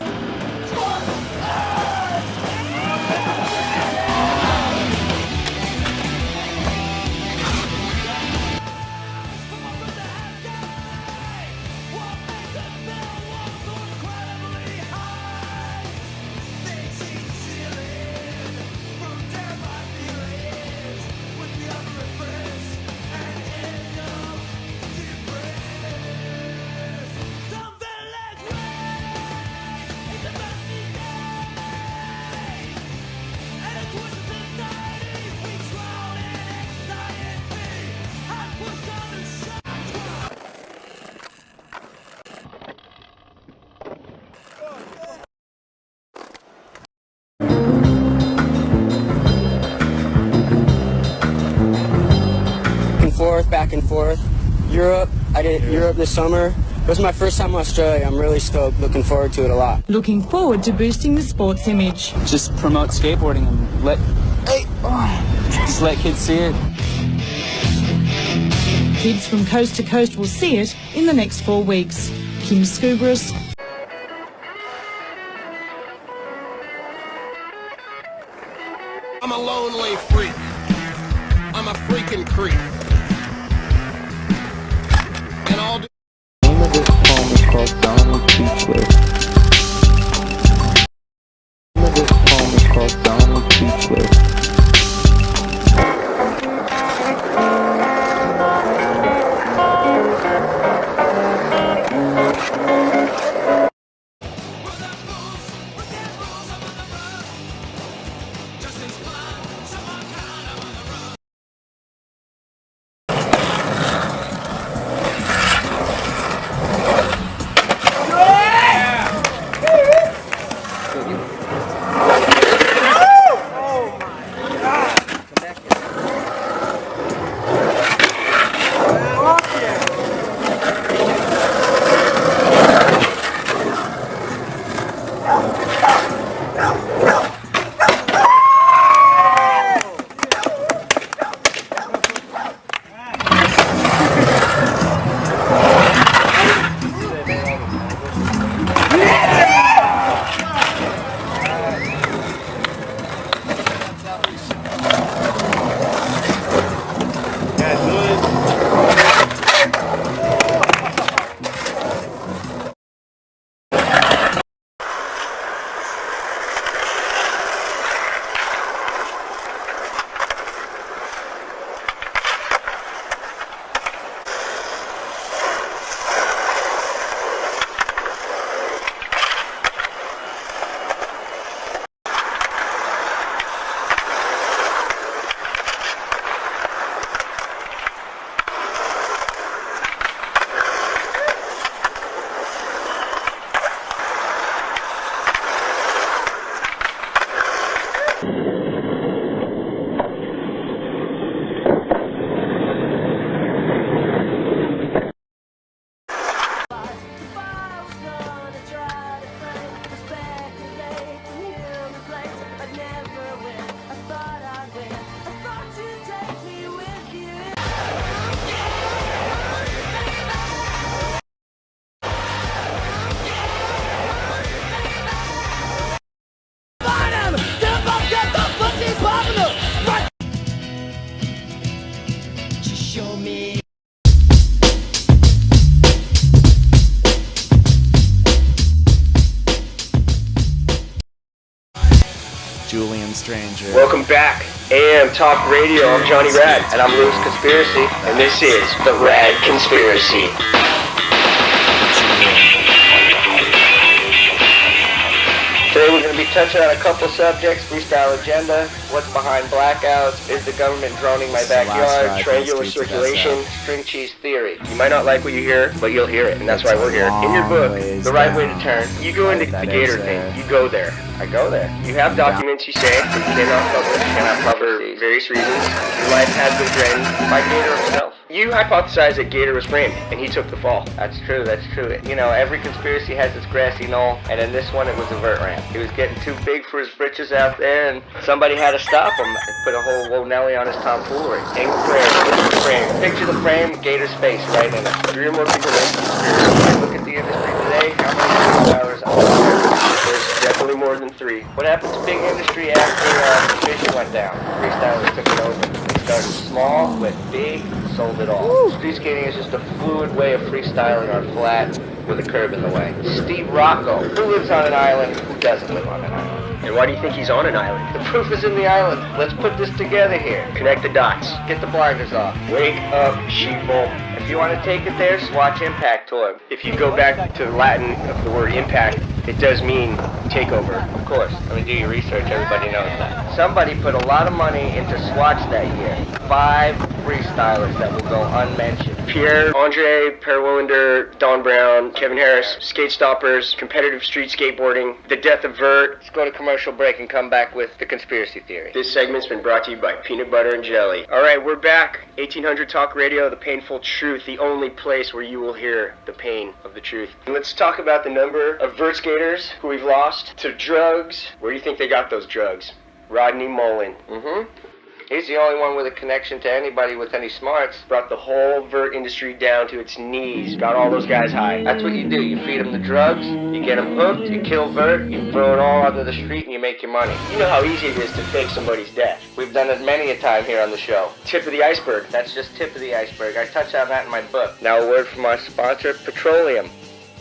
Back and forth. Europe, I did Europe this summer. This is my first time in Australia. I'm really stoked, looking forward to it a lot. Looking forward to boosting the sports image. Just promote skateboarding and just let kids see it. Kids from coast to coast will see it in the next 4 weeks. Kim Skoubris. I'm a lonely freak. I'm a freaking creep. And all The name of this poem is called Donald Peachliff. The name of this poem is called Donald Peachliff. Julian Stranger. Welcome back. AM Talk Radio. I'm Johnny Rad, and I'm Lou's Conspiracy, and this is the Rad Conspiracy. Today we're going to be touching on a couple subjects: freestyle agenda, what's behind blackouts, is the government droning my backyard, triangular circulation, string cheese theory. You might not like what you hear, but you'll hear it, and that's why we're here. In your book, The Right Way to Turn, you go into the Gator thing. You go there. I go there. You have documents you say that you cannot publish, for various reasons. Your life has been threatened by Gator himself. You hypothesized that Gator was framed, and he took the fall. That's true, that's true. You know, every conspiracy has its grassy knoll, and in this one it was a vert ramp. He was getting too big for his britches out there, and somebody had to stop him and put a whole Whoa Nelly on his tomfoolery. Hang the frame, look at the frame. Picture the frame, Gator's face right in it. 3 or more people in conspiracy. Look at the industry today, how many freestylers out there? There's definitely more than 3. What happened to big industry after Fisher went down? Freestylers took it over. They started small, went big, sold it all. Street skating is just a fluid way of freestyling on flat with a curb in the way. Steve Rocco, who lives on an island, who doesn't live on an island? And why do you think he's on an island? The proof is in the island. Let's put this together here. Connect the dots. Get the blinders off. Wake up, sheeple. If you want to take it there, swatch impact to him. If you go back to Latin of the word impact, it does mean takeover. Of course. I mean, do your research. Everybody knows that. Somebody put a lot of money into Swatch that year. 5 freestylers that will go unmentioned. Pierre, Andre, Per Willender, Don Brown, Kevin Harris, Skate Stoppers, competitive street skateboarding, the death of Vert. Let's go to commercial break and come back with the conspiracy theory. This segment's been brought to you by Peanut Butter and Jelly. All right, we're back. 1800 Talk Radio, the painful truth, the only place where you will hear the pain of the truth. And let's talk about the number of Vert skaters who we've lost to drugs. Where do you think they got those drugs? Rodney Mullen. He's the only one with a connection to anybody with any smarts. Brought the whole Vert industry down to its knees. Got all those guys high. That's what you do. You feed them the drugs, you get them hooked, you kill Vert, you throw it all onto the street, and you make your money. You know how easy it is to fake somebody's death. We've done it many a time here on the show. Tip of the iceberg. That's just tip of the iceberg. I touch on that in my book. Now a word from our sponsor, Petroleum.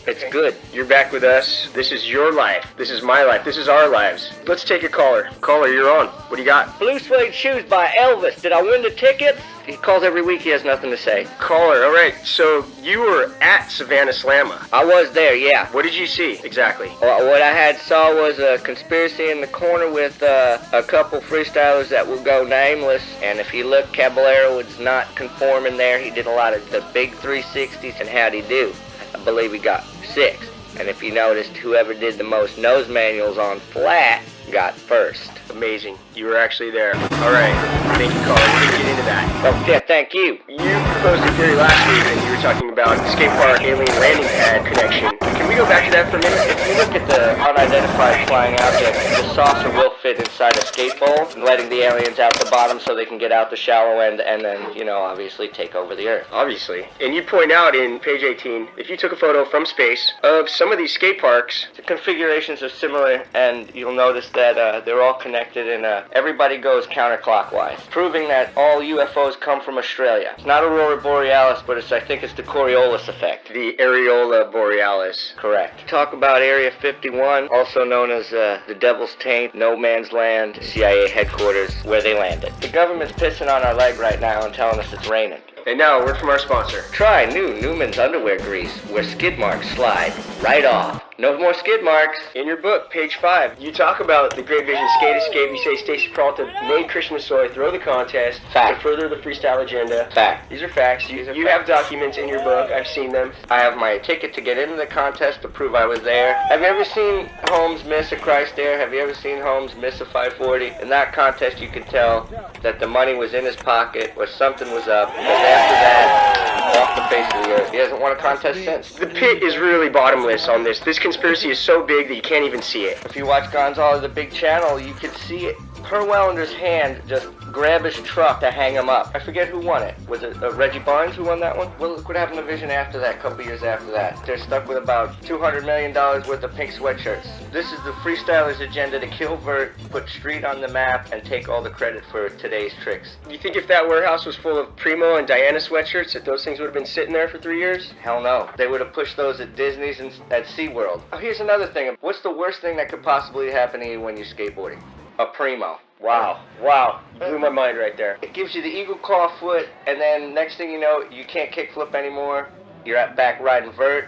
It's good. You're back with us. This is your life. This is my life. This is our lives. Let's take a caller. Caller, you're on. What do you got? Blue suede shoes by Elvis. Did I win the tickets? He calls every week. He has nothing to say. Caller, all right. So you were at Savannah Slamma. I was there, yeah. What did you see exactly? Well, what I saw was a conspiracy in the corner with a couple freestylers that will go nameless. And if you look, Caballero was not conforming there. He did a lot of the big 360s, and how'd he do? I believe he got 6. And if you noticed, whoever did the most nose manuals on flat got first. Amazing. You were actually there. All right. Thank you, caller. We're going to get into that. Oh, yeah, thank you. You proposed a theory last week that you were talking about skate park alien landing pad connection. Can we go back to that for a minute? If you look at the unidentified flying object, the saucer will fit inside a skate bowl, letting the aliens out the bottom so they can get out the shallow end and then, you know, obviously take over the Earth. Obviously. And you point out in page 18, if you took a photo from space of some of these skate parks, the configurations are similar, and you'll notice that they're all connected and everybody goes counterclockwise, proving that all UFOs come from Australia. It's not Aurora Borealis, but I think it's the Coriolis effect. The Areola Borealis. Correct. Talk about Area 51, also known as the Devil's Taint, No Man's Land, CIA headquarters, where they landed. The government's pissing on our leg right now and telling us it's raining. And now, a word from our sponsor. Try new Newman's underwear grease, where skid marks slide right off. No more skid marks. In your book, page 5, you talk about the Great Vision Skate Escape. You say Stacy Peralta made Christian Massoy throw the contest Fact. to further the freestyle agenda. Fact. These are facts. You have documents in your book. I've seen them. I have my ticket to get into the contest to prove I was there. Have you ever seen Holmes miss a Christ Air? Have you ever seen Holmes miss a 540? In that contest, you could tell that the money was in his pocket or something was up. Because after that, off the face of the earth. He hasn't won a contest since. The pit is really bottomless on this. This conspiracy is so big that you can't even see it. If you watch Gonzalo the Big Channel, you could see it. Per Wellender's hand just grab his truck to hang him up. I forget who won it. Was it Reggie Barnes who won that one? Well, look what happened to Vision after that, a couple years after that. They're stuck with about $200 million worth of pink sweatshirts. This is the freestylers' agenda to kill Vert, put street on the map, and take all the credit for today's tricks. You think if that warehouse was full of Primo and Diana sweatshirts that those things would have been sitting there for 3 years? Hell no. They would have pushed those at Disney's and at SeaWorld. Oh, here's another thing. What's the worst thing that could possibly happen to you when you're skateboarding? A Primo. Wow. Wow. You blew my mind right there. It gives you the eagle claw foot, and then next thing you know, you can't kickflip anymore. You're back riding Vert.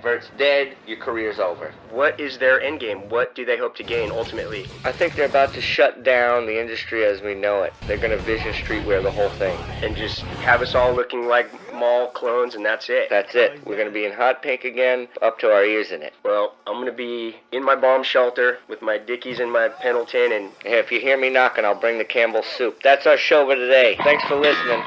Vert's dead. Your career's over. What is their end game? What do they hope to gain ultimately? I think they're about to shut down the industry as we know it. They're going to Vision Streetwear the whole thing. And just have us all looking like mall clones, and that's it. That's it. We're going to be in hot pink again, up to our ears in it. Well, I'm going to be in my bomb shelter with my Dickies and my Pendleton, and hey, if you hear me knocking, I'll bring the Campbell soup. That's our show for today. Thanks for listening.